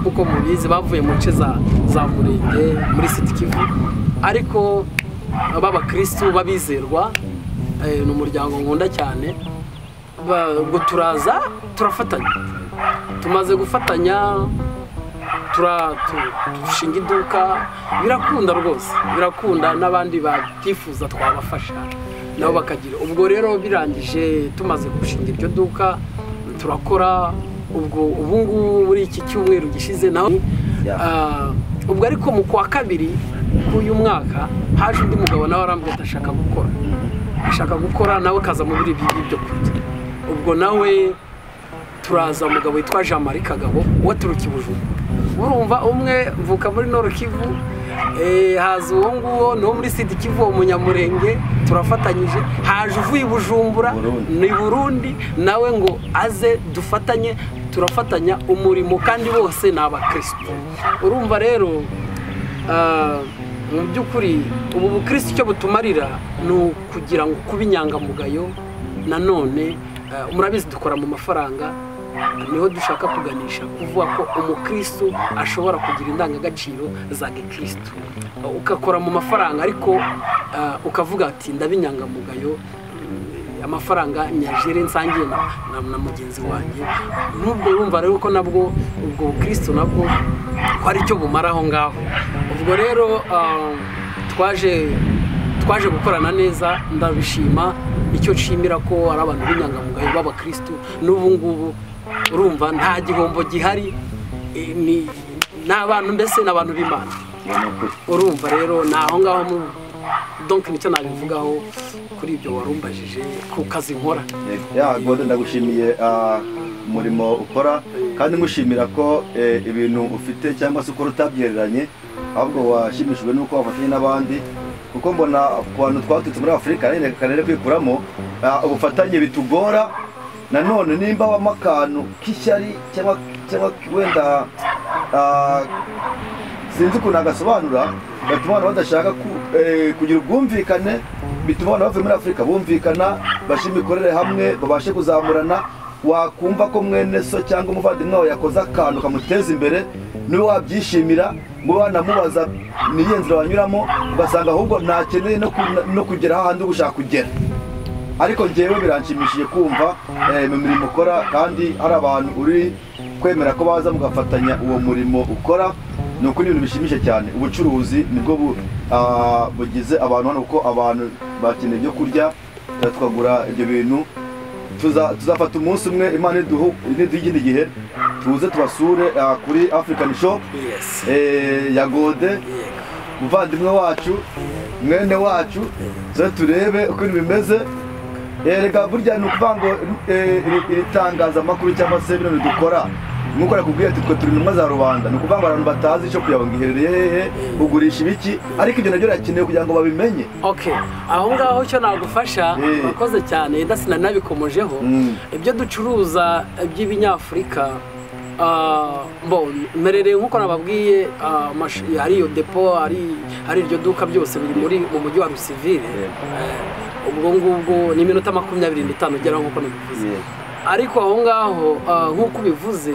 kuko mubizi bavuye mu nce za Murenge muri Sud Kivu, ariko b'abakristo babizerwa, ni umuryango nkunda cyane. Ubwo turaza turafatanya, tumaze gufatanya turashinga iduka, birakunda rwose, birakunda. N'abandi batifuza twabafasha nabo bakagira. Ubwo rero birangije tumaze gushinga iryo duka turakora. Ubu ngubu muri iki cyumweru gishize naho ubwo ariko mu kwa kabiri k'uyu mwaka haje undi mugabo nawe arambwira ashaka gukora nawe kaza mu biri byo kurya. Ubwo nawe turaza, umugabo witwa Jean Marie Kagabo waturuka i Bujumbura. Urumva umwe mvuka muri Nord Kivu, haza uwo nguwo no muri Sud Kivu umunyamurenge, turafatanyije. Haje uvuye i Bujumbura ni Burundi, nawe ngo aze dufatanye, turafatanya umurimo, kandi bose ni abakristo. Urumva rero mu by'ukuri ubu bukristo icyo butumarira ni ukugira ngo kuba inyangamugayo. Nanone murabizi dukora mu mafaranga, niho dushaka kuganisha, kuvuga ko umukristo ashobora kugira indangagaciro za gikristo. Ukakora mu mafaranga ariko ukavuga ati ndabinyangamugayo, amafaranga nyajere nsangiye na mugenzi wanjye. Nubwo urumva rero ko nabwo ubwo bukristo nabwo ko ari cyo bumara aho ngaho. Ubwo rero twaje gukorana neza, ndabishima. Icyo nshimira ko ari abantu b'inyangamugayo b'abakristo n'ubu ngubu. Urumva nta gihombo gihari, ni n'abantu, mbese n'abantu b'Imana. Urumva rero naho ngaho donc nicyo nabivugaho kuri ibyo warumbajije ku kazi nkora. Gode, ndagushimiye umurimo ukora, kandi ngushimira ko ibintu ufite cyangwa se ukora utabyereranye, ahubwo washimishijwe n'uko wafatanya n'abandi. Kuko mbona ku bantu twaturutse muri Afurika karere kwikuramo ubufatanye bitugora. Nanone nimba wama akantu k'ishyari cyangwa wenda sinzi ukuntu agasobanura, batuma abantu badashaka kugira ubwumvikane, bituma abantu bavuye muri Afurika bumvikana, bashima imikorere hamwe, babashe kuzamurana. Wakumva ko mwene so cyangwa umuvandimwe wawe yakoze akantu kamuteza imbere, niwe wabyishimira, ngo wanamubaza niyo nzira wanyuramo, ugasanga ahubwo ntakeneye no kugera ahandi ugushaka kugera. Ariko njyewe biranshimishije kumva mu mirimo ukora, kandi hari abantu uri kwemera ko baza mugafatanya uwo murimo ukora. Ni ukuri ibintu bishimishije cyane. Ubucuruzi nibwo bugize abantu hano, kuko abantu bakeneye ibyo kurya, tukagura ibyo bintu. Tuzafata umunsi umwe, Imana niduha ikindi gihe tuze tubasure kuri African Shop ya Gode, umuvandimwe wacu, mwene wacu, zo turebe uko bimeze. Reka burya ni ukuvuga ngo iri tangazamakuru cyangwa se bino dukora nk'uko nakubwiye ati twe turi intumwa za rubanda, ni ukuvuga ngo abantu batazi Shop yawe ngo iherereye hehe, ugurisha ibiki, ariko ibyo nabyo birakenewe kugira ngo babimenye. Aho ngaho cyo nagufasha, wakoze cyane, ndasina nabikomojeho. Ibyo ducuruza by'ibinyafurika merereye nk'uko nababwiye, hari iyo depo, hari iryo duka, byose biri mu mujyi wa Rusivire. Ubwo ngubwo ni iminota 25 ugeraho nk'uko nabivuze. Ariko aho ngaho nk'uko ubivuze,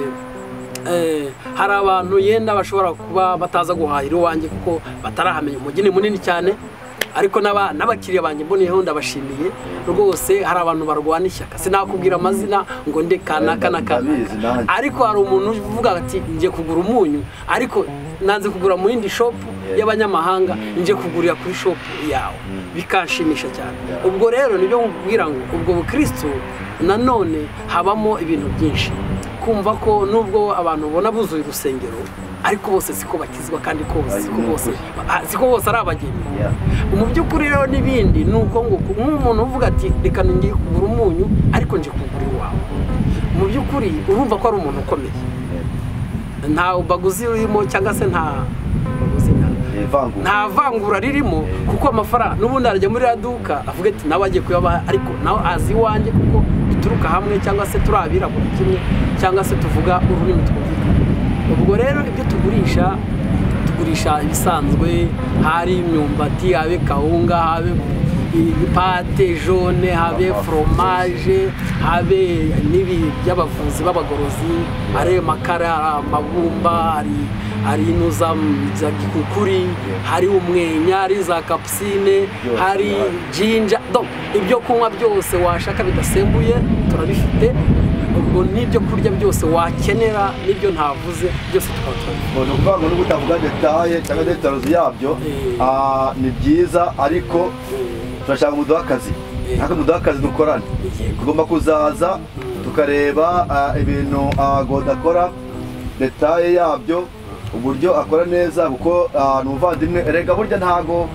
hari abantu yenda bashobora kuba bataza guhahira iwanjye kuko batarahamenya. Umujyi ni munini cyane, ariko n'abakiriya banjye mboneyeho ndabashimiye rwose. Hari abantu barwana ishyaka, sinakubwira amazina ngo nde kanaka na kanaka, ariko hari umuntu uvuga ati ngiye kugura umunyu, ariko nanze kugura mu yindi shop y'abanyamahanga, ngiye kugurira kuri shop yawe, bikanshimisha cyane. Ubwo rero nibyo nkubwira ngo ubwo bukristo nanone habamo ibintu byinshi, kumva ko nubwo abantu ubona buzuye urusengero, ariko bose siko bakizwa, kandi siko bose ari abageni. Mu by'ukuri rero n'ibindi ni uko nk'umuntu uvuga ati reka ngiye kugura umunyu, ariko nje kugura iwawe, mu by'ukuri urumva ko ari umuntu ukomeye, nta baguzi urimo cyangwa se nta vangura ririmo, kuko amafaranga n'ubundi arajya muri raduka avuga ati nawe agiye kuyabaha, ariko nawe azi iwanjye kuko duturuka hamwe, cyangwa se turabirabura kimwe, cyangwa se tuvuga ururimi twumvikana. Ubwo rero ibyo tugurisha ibisanzwe, hari imyumbati, habe kawunga, habe pate jaune, habe fromage, habe n'ibi by'abavuzi b'abagorozi, hari makara, amabumba, hari inuza za gikukuri, hari umwenya, hari za kapusine, hari jinja. Ibyo kunywa byose washaka bidasembuye turabifite. Ubwo n'ibyo kurya byose wakenera, n'ibyo ntavuze byose tukaba ni ukuvuga ngo n'ubu utavuga detaye cyangwa details yabyo, ni byiza, ariko turashaka umuduha akazi, ntabwo umuduha akazi dukorane. Tugomba kuzaza tukareba ibintu Gode akora, detaye yabyo, uburyo akora neza, kuko ni umuvandimwe. Erega burya ntabwo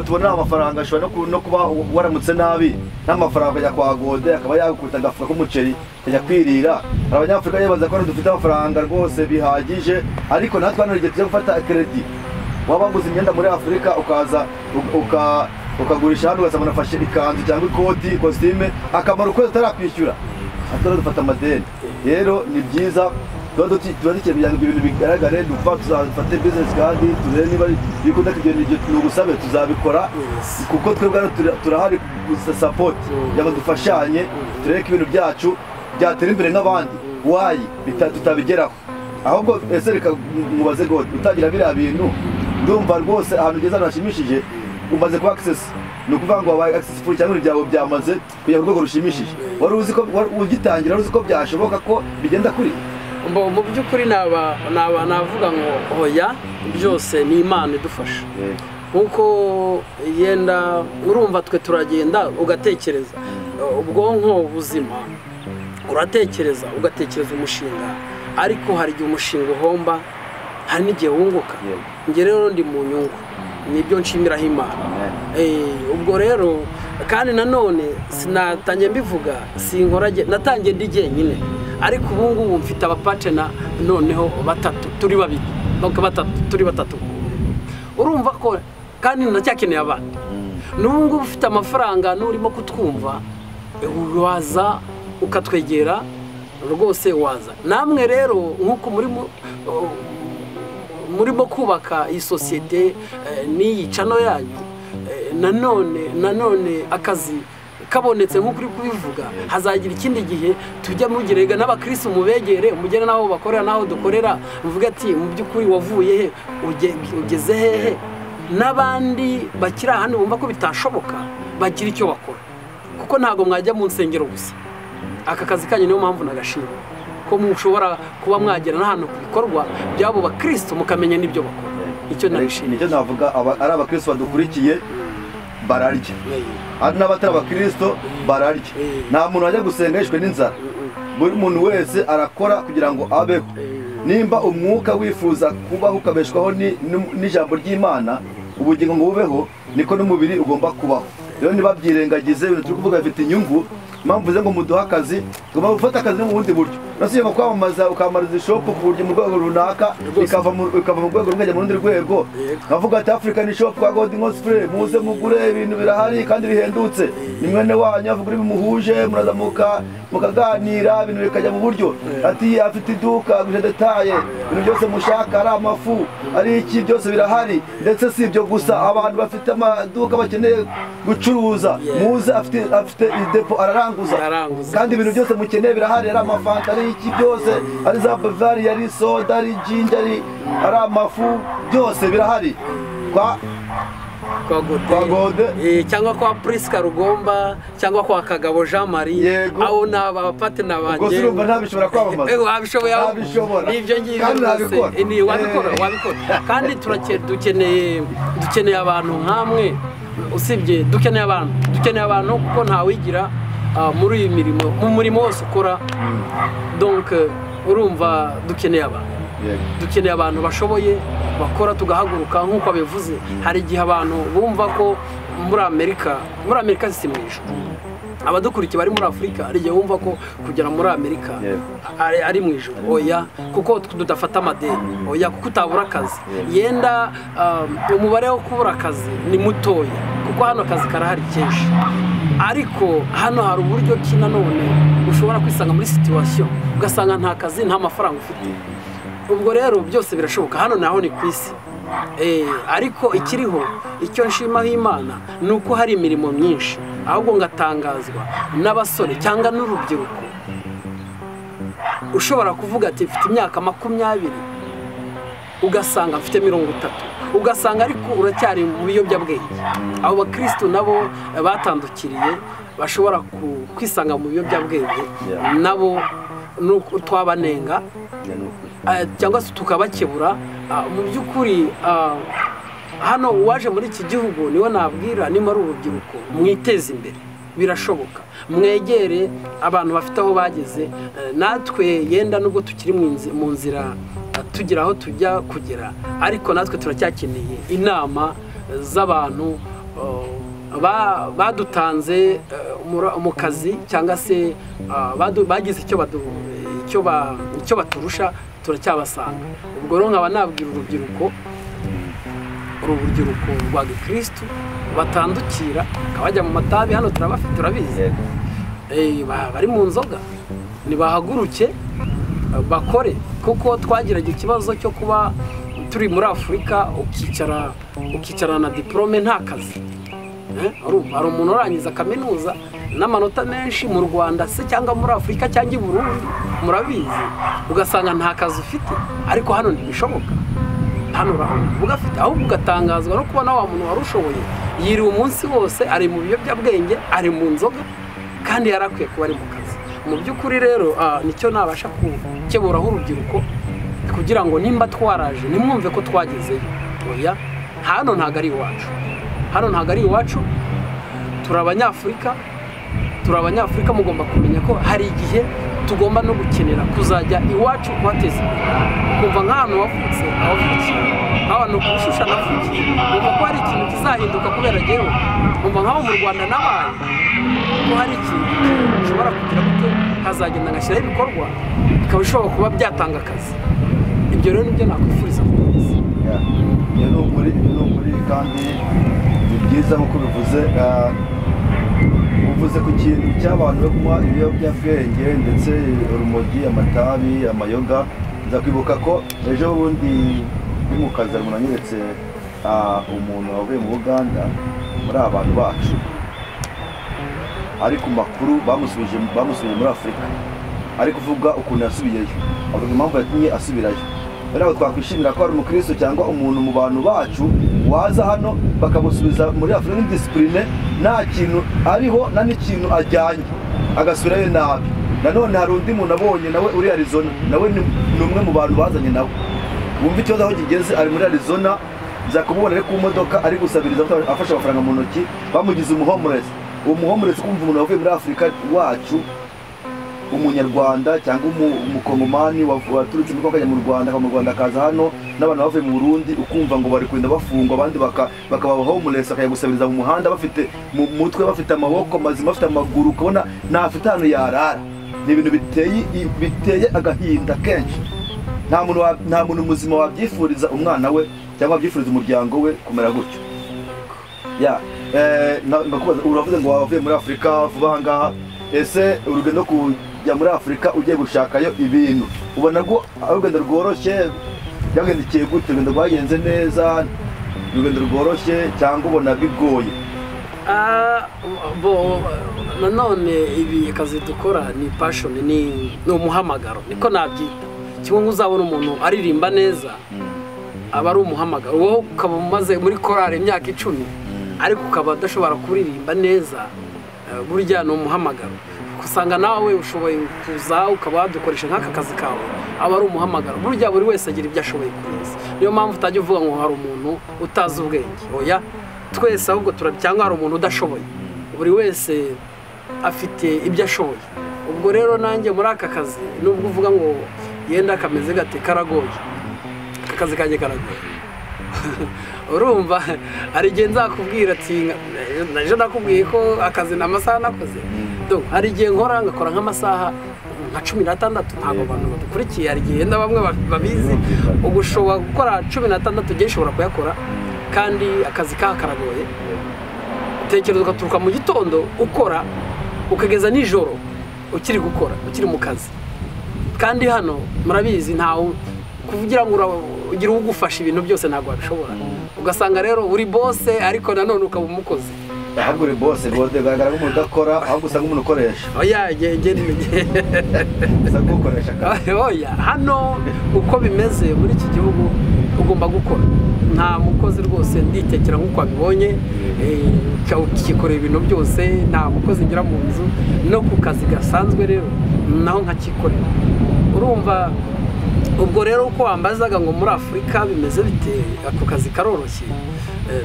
tubona amafaranga, ashobora no kuba waramutse nabi n'amafaranga akajya kwa Gode, akaba yagukubita agafuka k'umuceri akajya kwirira. Hari abanyafurika bibaza ko dufite amafaranga rwose bihagije, ariko natwe hano igihe tujya gufata credit, waba waguze imyenda muri Afurika ukaza ukagurisha hano, ugasanga unafashe ikanzu cyangwa ikoti, ikositime, akamaro ukwezi utarakwishyura, dufata amadeni. Rero ni byiza tuba dukeneye kugira ngo ibintu bigaragare, tuzafate business card, turebe niba bikunda kugenda. Ni ugusabe tuzabikora, kuko twebwe turahari support, yaba dufashanye, turebe ko ibintu byacu byatera imbere nk'abandi. Wayi tutabigeraho, ahubwo ese reka mubaze Gode, utagira biriya bintu, ndumva rwose ahantu ugeze hashimishije, umaze kuba access, ni ukuvuga ngo wabaye accessible cyangwa ibyawe byamaze kujya ku rwego rushimishije. Wari uzi ko ugitangira, wari uzi ko byashoboka ko bigenda kuri mu by'ukuri navuga ngo oya, byose ni Imana idufasha. Nkuko yenda urumva twe turagenda ugatekereza, ubwonko buzima uratekereza, ugatekereza umushinga, ariko hari igihe umushinga uhomba, hari n'igihe wunguka. Njye rero ndi mu nyungu, nibyo nshimiraho Imana. Ubwo rero kandi nanone sinatangiye mbivuga, natangiye ndi jyenyine, ariko ubu ngubu mfite abapatena noneho turi batatu. Urumva ko kandi ndacyakeneye abandi. N'ubu ngubu ufite amafaranga, n'urimo kutwumva, waza ukatwegera rwose, waza namwe rero nk'uko murimo kubaka iyi sosiyete n'iyi cano yanyu. Nanone akazi kabonetse nk'uko uri kubivuga, hazagira ikindi gihe tujya mugirega n'abakristo mubegere, mugere naho bakorera naho dukorera, muvuga ati mu by'ukuri wavuye he, ugeze hehe. N'abandi bakira hano bumva ko bitashoboka, bagira icyo bakora, kuko ntago mwajya mu nsengero gusa. Aka kazi kanyu niyo mpamvu nagashima ko mushobora kuba mwagera n'ahantu ku bikorwa byabo bakristo, mukamenya n'ibyo bakora. Icyo narishimye, nicyo navuga, ari abakristo badukurikiye bararya, ari n'abatari abakristo bararya. Nta muntu wajya gusenga yishwe n'inzara, buri muntu wese arakora kugira ngo abeho. Nimba umwuka wifuza kubaho ukabeshwaho n'ijambo ry'Imana, ubugingo ngo bubeho, niko n'umubiri ugomba kubaho. Rero ntibabyirengagize, ibintu turi kuvuga bifite inyungu. Impamvu ze ngo muduha akazi, ugomba gufata akazi no mu bundi buryo. Nasiye ngo kwamamaza ukamariza ishopu ku buryo mu rwego runaka ikava mu rwego rumwe mu rundi rwego. Nkavuga ati African shop kwa Golden Gospel, muze mugure ibintu birahari kandi bihendutse. Ni mwene wanyu avuga uri muhuje, murazamuka mukaganira, ibintu bikajya mu buryo. Ati afite iduka guje detaye, ibintu byose mushaka ari amafu, ari iki byose birahari. Ndetse si ibyo gusa, abantu bafite amaduka bakeneye gucuruza, muze afite idepo araranguza. Kandi ibintu byose mukeneye birahari, ari amafanta, ari iki byose, ari za Bavaria, ari soda, ari ginger, ari amafu, byose birahari kwa Gode cyangwa kwa Priska Rugomba cyangwa kwa Kagabo Jean Marie, aho n'abapate n'abanje. Gusa urumva ntabishobora kwamamaza. Wabishobora. Nibyo ngiye byose. Ni wabikora. Kandi dukeneye abantu nkamwe, usibye dukeneye abantu kuko ntawigira muri iyi mirimo, mu murimo wose ukora. Donc urumva dukeneye abantu bashoboye bakora, tugahaguruka nk'uko abivuze. Hari igihe abantu bumva ko muri Amerika si mu ijuru. Abadukurikiye bari muri Afurika hari igihe bumva ko kugera muri Amerika ari mu ijuru. Oya, kuko tudafata amadeni. Oya, kuko utabura akazi. Yenda umubare wo kubura akazi ni mutoya, kuko hano akazi karahari kenshi. Ariko hano hari uburyo ki nanone ushobora kwisanga muri situation ugasanga nta kazi, nta mafaranga ufite. Ubwo rero byose birashoboka. Hano naho ni ku isi. Ariko ikiriho, icyo nshimaho Imana ni uko hari imirimo myinshi, ahubwo ngatangazwa n'abasore cyangwa n'urubyiruko ushobora kuvuga ati mfite imyaka 20, ugasanga mfite 30, ugasanga ariko uracyari mu biyobyabwenge. Abo bakristo nabo batandukiriye bashobora kwisanga mu biyobyabwenge, nabo nuko twabanenga cyangwa se tukabakebura. Mu by'ukuri hano uwaje muri iki gihugu niwe nabwira, ni muri urubyiruko mwiteze imbere, birashoboka. Mwegere abantu bafite aho bageze. Natwe yenda nubwo tukiri mu nzira tugira aho tujya kugera, ariko natwe turacyakeneye inama z'abantu badutanze mu kazi, cyangwa se bagize icyo baturusha, turacyabasanga. Ubwo rero nkaba nabwira urubyiruko rwa Gikristo batandukira kabajya mu matabi. Hano turabafite, turabizi, bari mu nzoga, nibahaguruke bakore, kuko twagiraga ikibazo cyo kuba turi muri Afurika ukicara na diplome nta kazi. Hari umuntu urangiza kaminuza n'amanota menshi mu Rwanda se cyangwa muri Afurika cyangwa i Burundi, murabizi, ugasanga nta kazi ufite. Ariko hano ntibishoboka. Hano ugafite, ahubwo ugatangazwa no kubona wa muntu warushoboye yiriwe umunsi wose ari mu biyobyabwenge, ari mu nzoga, kandi yarakwiye kuba ari mu kazi. Mu by'ukuri rero nicyo nabasha gukeburaho urubyiruko, kugira ngo nimba twaraje nimwumve ko twagezeyo. Oya, hano ntago ari iwacu. Turi Abanyafurika, mugomba kumenya ko hari igihe tugomba no gukenera kuzajya iwacu kuhateza imbere. Kumva nk'ahantu wavutse, nk'abantu kurushusha navukiye, kumva ko hari ikintu kizahinduka kubera jyewe. Kumva nk'aho mu Rwanda nabaye ko hari ikintu ushobora kugira gute hazagenda ngashyiraho ibikorwa bikaba bishobora kuba byatanga akazi. Ibyo rero nibyo nakwifuriza kubizi. Ni ukuri kandi ni byiza nk'uko bivuze. Uvuze ku kintu cy'abantu bo kunywa ibiyobyabwenge ndetse urumogi, amatabi, amayoga. Nza kwibuka ko ejo bundi ndi mu kazi umuntu anyeretse umuntu wavuye mu Uganda muri abantu bacu, ari ku makuru bamusubije muri Afurika, ari kuvuga ukuntu yasubiyeyo, avuga impamvu yatumye asubirayo. Rero twakwishimira ko ari umukristo cyangwa umuntu mu bantu bacu waza hano bakamusubiza muri Afurika n'indisipurine, nta kintu ariho na n'ikintu ajyanye, agasubirayo nabi. Nanone hari undi muntu abonye nawe uri Arizona, nawe ni umwe mu bantu bazanye nawe. Wumva ikibazo aho kigeze, ari muri Arizona, nza kumubona ari ku modoka ari gusabiriza afashe amafaranga mu ntoki, bamugize umuhomeless. Uwo muhomeless kumva umuntu wavuye muri Afurika wacu umunyarwanda cyangwa umukongomani waturutse mu Kongo mu Rwanda mu Rwanda akaza hano n'abantu bavuye mu Burundi ukumva ngo bari kwenda bafungwa abandi bakaba homeless akajya gusabiriza mu muhanda bafite mu mutwe bafite amaboko mazima bafite amaguru ukabona ntafite ahantu yarara. Ni ibintu biteye agahinda kenshi. Nta muntu muzima wabyifuriza umwana we cyangwa wabyifuriza umuryango we kumera gutyo. Uravuze ngo wavuye muri Afurika vuba aha ngaha, ese urugendo kujya muri Afurika ugiye gushakayo ibintu ubona ko urugendo rworoshye byagendekeye gute? Urugendo rwagenze neza, urugendo rworoshye cyangwa ubona bigoye? Nanone ibi kazi dukora ni passion, ni umuhamagaro, niko nabyita. Kimwe nk'uzabona umuntu aririmba neza aba ari umuhamagaro, wowe ukaba umaze muri korali imyaka 10 ariko ukaba udashobora kuririmba neza, burya ni umuhamagaro. Usanga nawe ushoboye kuza ukaba wadukoresha nk'aka kazi kawe, aba ari umuhamagaro. Burya buri wese agira ibyo ashoboye kuza, niyo mpamvu utajya uvuga ngo hari umuntu utazi ubwenge. Oya, twese ahubwo cyangwa hari umuntu udashoboye, buri wese afite ibyo ashoboye. Ubwo rero nanjye muri aka kazi nubwo uvuga ngo yenda kameze gate karagoye, aka kazi kanjye karagoye. Urumva hari igihe nzakubwira ati naje nakubwiye ko akazi n'amasaha nakoze, hari igihe nkora ngakora nk'amasaha nka 16. Ntabwo abantu badukurikiye hari igihe yenda bamwe babizi, ubwo ushobora gukora 16 gihe ushobora kuyakora kandi akazi karagoye. Tekereza ugaturuka mu gitondo ukora ukageza nijoro ukiri gukora, ukiri mu kazi. Kandi hano murabizi ntawe kuvugira ngo ugira ugufasha ibintu byose ntabwo wabishobora. Ugasanga rero uri bose ariko nanone ukaba umukozi. Ahubwo uri bose rwose bigaragara nk'umuntu udakora, ahubwo usanga umuntu ukoresha. Oya usanga ukoresha. Oya, hano uko bimeze muri iki gihugu ugomba gukora. Nta mukozi rwose nditekera nk'uko abibonye, ukikorera ibintu byose, nta mukozi ngira mu nzu no ku kazi gasanzwe rero naho nkakikorera. Urumva ubwo rero uko wambazaga ngo muri Afurika bimeze bite, ako kazi karoroshye.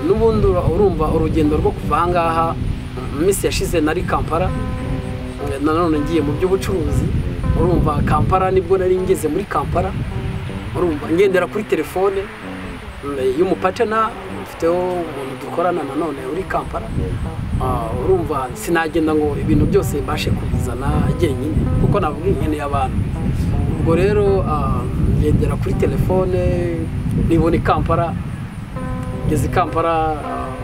N'ubundi urumva urugendo rwo kuva aha ngaha minsi yashize nari Kampala, nanone ngiye mu by'ubucuruzi. Urumva Kampala nibwo nari ngeze muri Kampala, urumva ngendera kuri telefone y'umupatena mfiteho umuntu dukorana nanone uri Kampala. Urumva sinagenda ngo ibintu byose mbashe kubizana jyenyine kuko navuga nkeneye abantu. Ubwo rero ngendera kuri telefone, nibona Kampala, ngeze Kampala,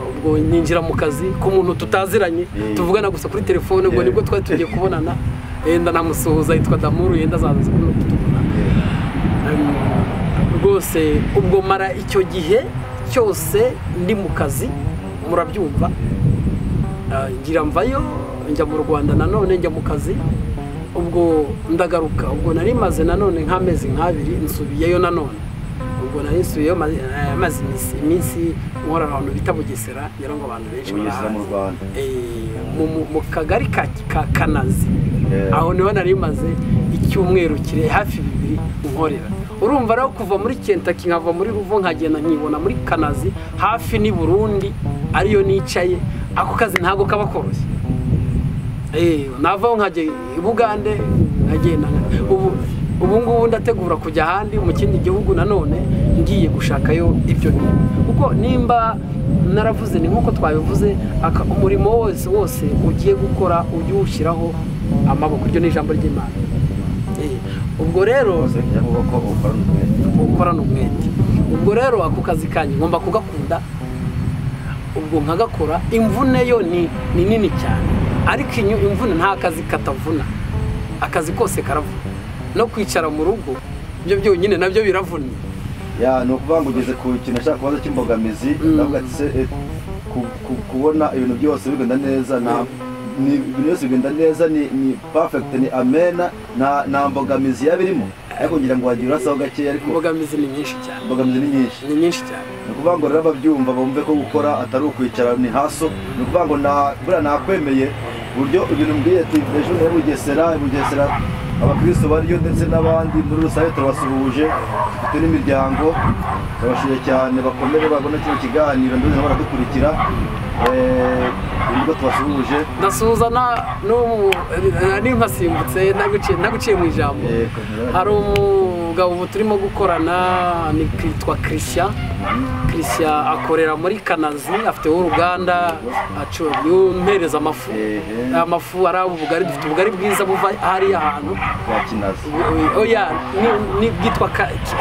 ubwo ninjira mu kazi ku muntu tutaziranye, tuvugana gusa kuri telefone. Ubwo nibwo twari tugiye kubonana, yenda namusuhuza yitwa Damuru, yenda azaza kutubona rwose. Ubwo mara icyo gihe cyose ndi mu kazi, murabyumva. Ngira mvayo njya mu Rwanda, nanone njya mu kazi. Ubwo ndagaruka, ubwo nari maze nanone nk'amezi 2 nsubiyeyo nanone. Ubwo nari nsubiyeyo maze iminsi nkora ahantu bita Bugesera, ngira ngo abantu benshi barahazi mu Rwanda, mu kagari ka Kanazi. Aho niho nari maze icyumweru kire hafi 2 nkorera. Urumva rero kuva muri Kentucky nkava muri Ruvo nkagenda nkibona muri Kanazi hafi ni Burundi, ariyo nicaye. Ako kazi ntago kaba koroshye. Navaho nkajye i Bugande nkagenda. Ubu ngubu ndategura kujya ahandi mu kindi gihugu nanone ngiye gushakayo ibyo bintu, kuko nimba naravuze ni nkuko twabivuze, umurimo wose ugiye gukora ujye ushyiraho amaboko. Iryo ni ijambo ry'Imana. Ubwo rero ukorana umwete. Ubwo rero ako kazi kanjye ngomba kugakunda, ubwo nkagakora. Imvune yo ni nini cyane, ariko imvune nta kazi katavuna, akazi kose karavuna. No kwicara mu rugo byo byonyine nabyo biravunye. No kuvuga ngo ugeze ku kintu ashaka kubaza cy'imbogamizi, ndavuga ati kubona ibintu byose bigenda neza, ni ibintu byose bigenda neza, ni perfect, ni amena, nta mbogamizi yabirimo. Ariko ngira ngo wagira urasaho gake, ariko mbogamizi ni nyinshi cyane. Mbogamizi ni nyinshi cyane. Ni ukuvuga ngo rero ababyumva bumve ko gukora atari ukwicara ni haso. Ni ukuvuga ngo buriya nakwemeye uburyo ibintu mbwiye ati ejo ni Bugesera abakristo bariyo ndetse n'abandi muri rusange turabasuhuje, dufite n'imiryango, turabashije cyane bakomere babona kino kiganiro ndetse baradukurikira. nibwo twasuhuje ndasuhuzana n'inkasimbutse naguciye mu ijambo. Hari umugabo ubu turimo gukorana nitwa Christian akorera muri Kanazi, afite uruganda yumpereza amafu ari ubugari, dufite ubugari bwiza buva hariya ahantu kwa Kinazi. Oya ni bwitwa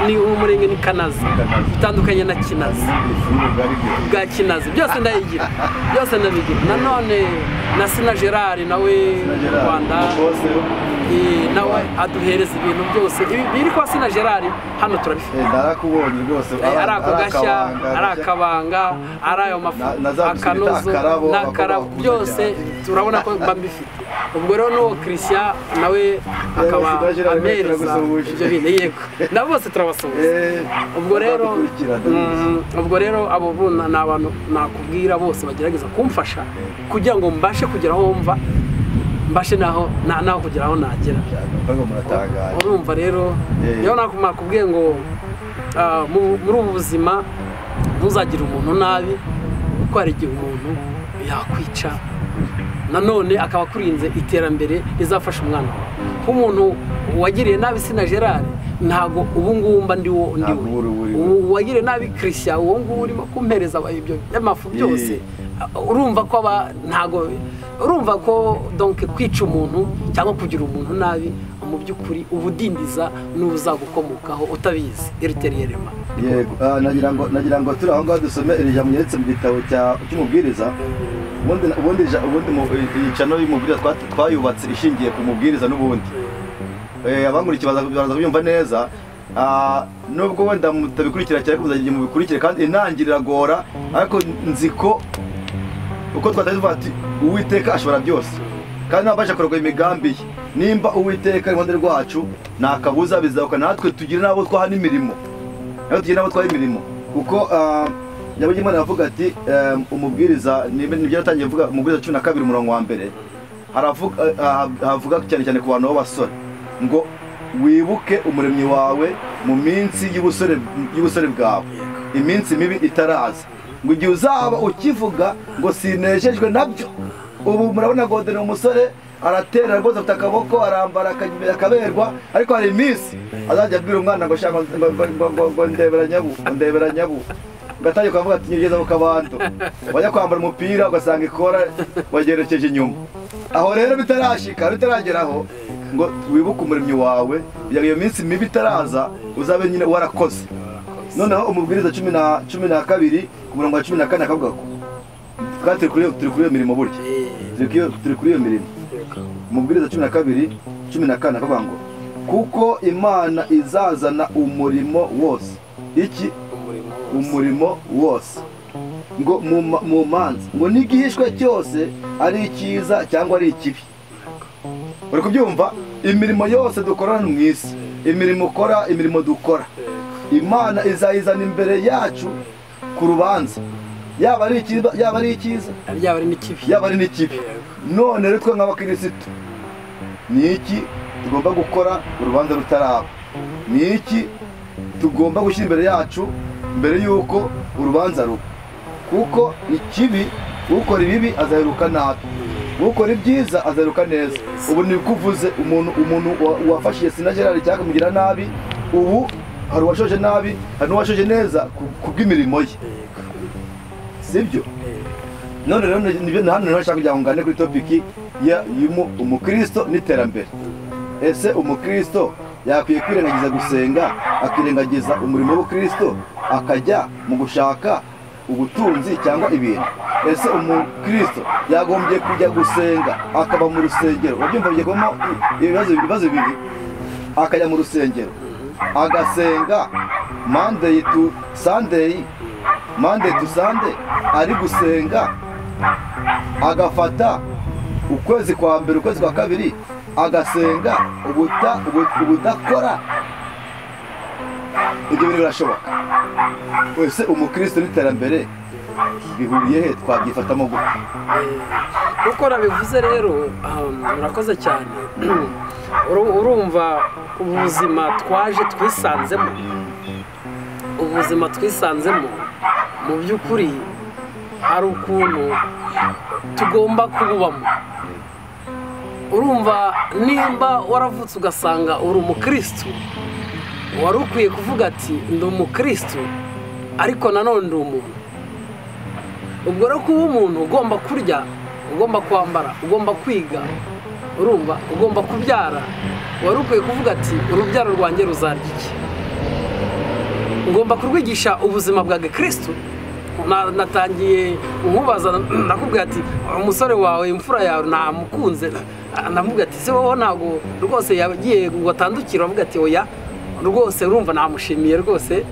ni umurenge ni Kanazi, bitandukanye na Kinazi bwa Kinazi, byose ndayigira nanone na Sina Gerard nawe mu Rwanda nawe aduhereza ibintu byose biri kwa Sina Gerard hano turabifite. Narakubonye rwose, ari ako gashya, ari akabanga, ari ayo mafu, akanozo n'akarabo, byose turabona ko mbifite. Ubwo rero n'uwo Christian nawe akaba amereza ibyo bintu, yego na bose turabasuhuza. Ubwo rero abo buna ni abantu nakubwira bose bagerageza kumfasha kugira ngo mbashe kugera aho mva, mbashe naho kugera aho nagera. Urumva rero niyo nakubwiye ngo muri ubu buzima ntuzagire umuntu nabi, kuko hari igihe umuntu yakwica nanone akaba akurinze iterambere rizafasha umwana wawe. Nk'umuntu wagiriye nabi Sina Gerard ntago ubu ngubu mba ndiwe wagiriye nabi Christian, uwo nguwo urimo kumpereza ibyo y'amafu byose. Urumva ko ntago urumva ko donc kwica umuntu cyangwa kugira umuntu nabi mu by'ukuri ubudindiza n'uzagukomokaho utabizi iriteriyerema. Yego, nagira ngo turi aho ngaho dusome iri jambo ryanditse mu gitabo cy'umubwiriza. Ubundi iyi channel y'umubwiriza twayubatse ishingiye ku mubwiriza n'ubundi. Abangurikiye baza kubyumva neza, nubwo wenda mutabikurikira cyane kuzagira mu bikurikire, kandi intangirira gora, ariko nziko uko twatavuga ati Uwiteka ashobora byose kandi nabasha kurogoya imigambi ye. Nimba Uwiteka iruhande rwacu nakabuza bizabuka, natwe tugire nabo twaha n'imirimo, kuko Nyabugeni Imana yavuga ati umubwiriza nibyo yatangiye kuvuga umubwiriza 12 umurongo wa mbere, havuga cyane ku bantu b'abasore ngo wibuke umuremyi wawe mu minsi y'ubusore bwawe, iminsi mibi itaraza, ngo igihe uzaba ukivuga ngo sinejejwe nabyo. Ubu murabona Godeni umusore aratera rwose, afite akaboko, arambara akaberwa, ariko hari iminsi azajya abwira umwana ngo shaka ngo ndebera nyabu gatangiye kuvuga ati nyigeza mu kabando, wajya kwambara umupira ugasanga ikora wagerekeje inyuma. Aho rero bitarageraho ngo wibuke umuremyi wawe, iyo minsi mibi itaraza uzabe nyine warakoze. Noneho umubwiriza 12 ku murongo wa 14 akavuga ko turi kuri iyo mirimo, burya turi kuri iyo mirimo. Umubwiriza 12:14 akavuga ngo kuko Imana izazana umurimo wose, iki umurimo wose ngo mu manza, ngo n'igihishwe cyose ari icyiza cyangwa ari ikibi. Uri kubyumva? Imirimo yose dukorana mu isi, imirimo dukora, Imana izayizana imbere yacu ku rubanza, yaba ari icyiza yaba ari n'ikibi. None rero twe nk'abakirisitu ni iki tugomba gukora urubanza rutaraba? Ni iki tugomba gushyira imbere yacu mbere y'uko urubanza ruba? Kuko ikibi, ukora ibibi azaheruka nabi, ukora ibyiza azaheruka neza. Ubu ni kuvuze umuntu wafashiye Sina Gerard cyangwa kumugira nabi, ubu hari uwashoje nabi, hari n'uwashoje neza kubw'imirimo ye, sibyo? None rero nibyo hano nashaka kugira ngo ngane kuri topiki umukristo n'iterambere. Ese umukristo yakwiye kwirengagiza gusenga, akirengagiza umurimo w'ubukristo, akajya mu gushaka ubutunzi cyangwa ibintu? Ese umukristo yagombye kujya gusenga akaba mu rusengero? Wabyumva bigemo ibibazo bibiri. Akajya mu rusengero agasenga Monday to Sunday, ari gusenga, agafata ukwezi kwa mbere, ukwezi kwa kabiri agasenga ubudakora. Ibyo bintu birashoboka? Wese umukristo n'iterambere bihuriye he? Twabyifatamo gute? Uko nabivuze rero, murakoze cyane. Urumva ubuzima twisanzemo mu by'ukuri hari ukuntu tugomba kububamo. Urumva nimba waravutse ugasanga uri umukristo, wari ukwiye kuvuga ati ndi umukristo ariko nanone ndi umuntu. Ubwo rero kuba umuntu ugomba kurya, ugomba kwambara, ugomba kwiga, urumva ugomba kubyara, wari ukwiye kuvuga ati urubyaro rwanjye ruzarya iki, ngomba kurwigisha ubuzima bwa gikristo. Natangiye nkubaza nakubwira ati umusore wawe imfura yawe ntamukunze, namubwira ati se wowe ntago rwose yagiye ngo atandukire, avuga ati oya rwose urumva namushimiye rwose.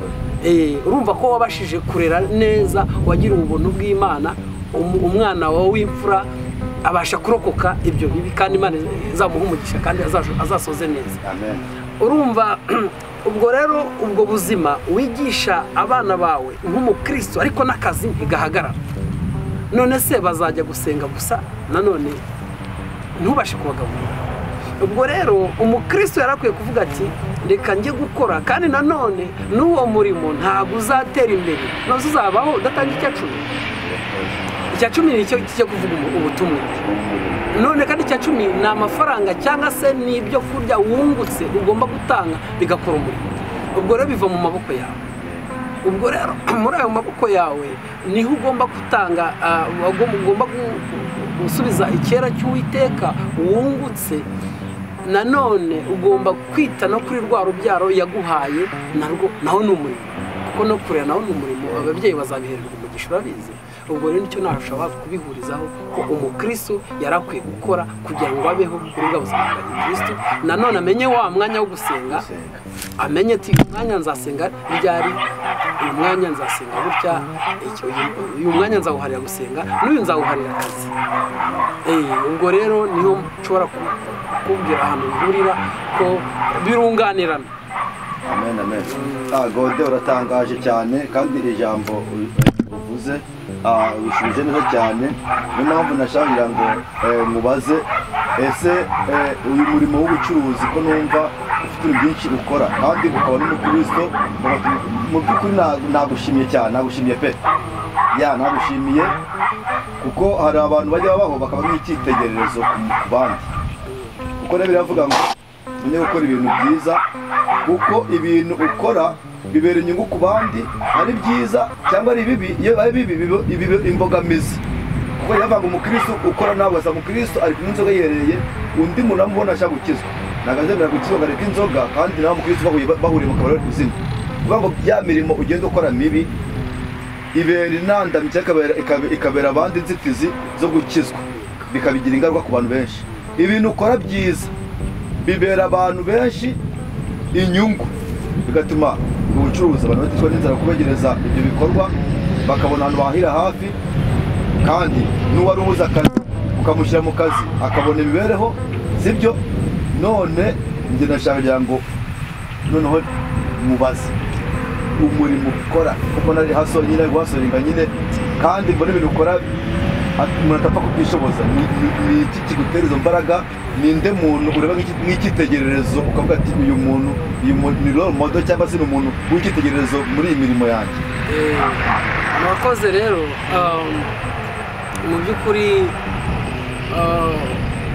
Urumva ko wabashije kurera neza, wagira ubuntu bw'Imana, umwana wawe w'imfura abasha kurokoka ibyo bibi kandi Imana izamuha umugisha kandi azasoze neza. Amen. Urumva ubwo rero ubwo buzima wigisha abana bawe nk'umukristo ariko n'akazi ntigahagarara. None se bazajya gusenga gusa nanone ntubashe kubagaburira? Ubwo rero umukristo yarakwiye kuvuga ati reka njye gukora, kandi nanone n'uwo murimo ntabwo uzatera imbere noze uzabaho udatanga icya cumi. Icya cumi ni cyo kijya kuvuga ubutumwa. None kandi icya cumi ni amafaranga cyangwa se ni ibyo kurya wungutse ugomba gutanga bigakora umurimo. Ubwo rero biva mu maboko yawe. Ubwo rero muri ayo maboko yawe niho ugomba gutanga, ugomba gusubiza icyera cy'Uwiteka wungutse. Nanone ugomba kwita no kuri rwa rubyaro yaguhaye, naho ni umurimo, kuko no kurera naho ni umurimo. Ababyeyi bazabihererwa umugisha, urabizi. Ubwo rero nicyo nashobora kubihurizaho ko umukristo yarakwiye gukora kugira ngo abeho kuri bwa buzima bwa gikristo. Nanone amenye wa mwanya wo gusenga, amenye ati umwanya nzasenga ryari, uyu mwanya nzasenga gutya, uyu mwanya nzawuharira gusenga, n'uyu nzawuharira akazi. Ubwo rero niho nshobora kubwira ahantu bihurira ko birunganirana. Amen, amen. Gode uratangaje cyane kandi iri jambo uvuze wishuje neza cyane. Niyo mpamvu nashakira ngo mubaze ese uyu murimo w'ubucuruzi ko numva ufite byinshi ukora kandi ukaba n'umukristo, mu by'ukuri nagushimiye cyane, nagushimiye pe. Nagushimiye kuko hari abantu bajya babaho bakaba nk'icyitegererezo ku bandi, kuko rero biravuga ngo ujye gukora ibintu byiza, kuko ibintu ukora bibera inyungu ku bandi, ari byiza cyangwa ari bibi. Iyo ari bibi biba imbogamizi, kuko yavuga ngo umukristo ukora nawe wasa umukristo ari kunywa inzoga yereye, undi muntu amubona ashaka gukizwa, nagazemera gukizwa ngo areke inzoga, kandi nawe umukristo bahuriye mu kabari kuzina. Kuvuga ngo ya mirimo ugenda ukora mibi ibera intandamyi ikabera abandi inzitizi zo gukizwa, bikabigira ingaruka ku bantu benshi. Ibintu ukora byiza bibera abantu benshi inyungu, bigatuma ubucuruzi abantu baticwa n'inzara kubegereza ibyo bikorwa, bakabona ahantu bahira hafi, kandi n'uwari ubuze akazi ukamushyira mu kazi akabona imibereho, sibyo? None njye nashaka ngo noneho mubaze umurimo ukora, kuko nari hasoro nyine guhasoringa nyine, kandi mbona ibintu ukora umuntu atapfa kubyishoboza. Ni iki kigutera izo mbaraga? Ninde muntu ureba nk'icyitegererezo ukavuga ati uyu muntu ni role model cyangwa se ni umuntu w'icyitegererezo muri iyi mirimo yanjye? Murakoze rero, mu by'ukuri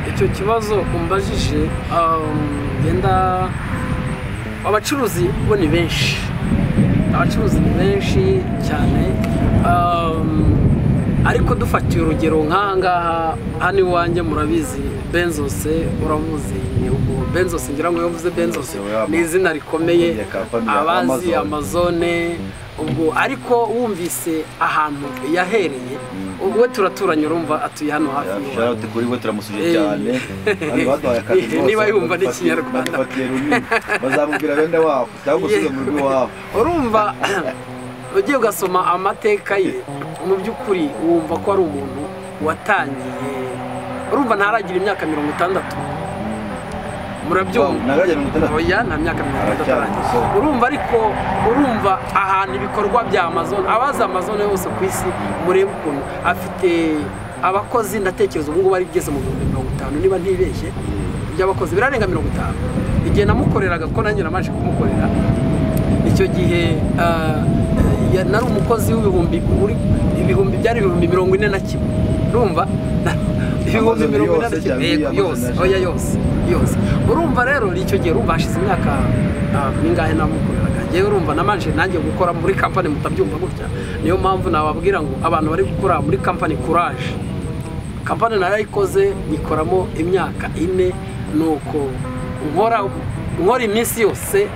icyo kibazo umbajije, abacuruzi bo ni benshi, abacuruzi ni benshi cyane, ariko dufatiye urugero nk'ahangaha hano iwanjye murabizi Bezos, uramuzi? Bezos ngira ngo yavuze Bezos ni izina rikomeye, abazi Amazon. Ubwo ariko wumvise ahantu yahereye, ubwo turaturanye, urumva atuye hano hafi y'Iwawa. Sharate kuri we turamusuje cyane, kandi baduhaye akazi rwose. Niba yumva n'ikinyarwanda bazamubwira bene wabo cyangwa gusiga mu rugo wabo. Urumva ugiye ugasoma amateka ye, mu by'ukuri wumva ko ari umuntu watangiye, urumva ntaragira imyaka 60. Murabyumva? Nagaragira 60. Oya, nta myaka 60 arangiye. Urumva ariko urumva ahantu ibikorwa bya Amazon, abaza Amazon yose ku isi murebe ukuntu afite abakozi, ndatekereza ubu ngubu ari bigeze mu 50 niba ntibeshye, by'abakozi birarenga 50. Igihe namukoreraga ko nanjye namaje kumukorera icyo gihe nari umukozi w'ibihumbi ibihumbi byari ibihumbi 41 urumva ibihumbi 41 yose urumva rero icyo gihe urumva hashize imyaka ningahe namukoreraga ngewe urumva namanje nanjye gukora muri company mutabyumva gutya niyo mpamvu nababwira ngo abantu bari gukora muri company Courage company narayikoze nikoramo imyaka 4 nuko nkora iminsi yose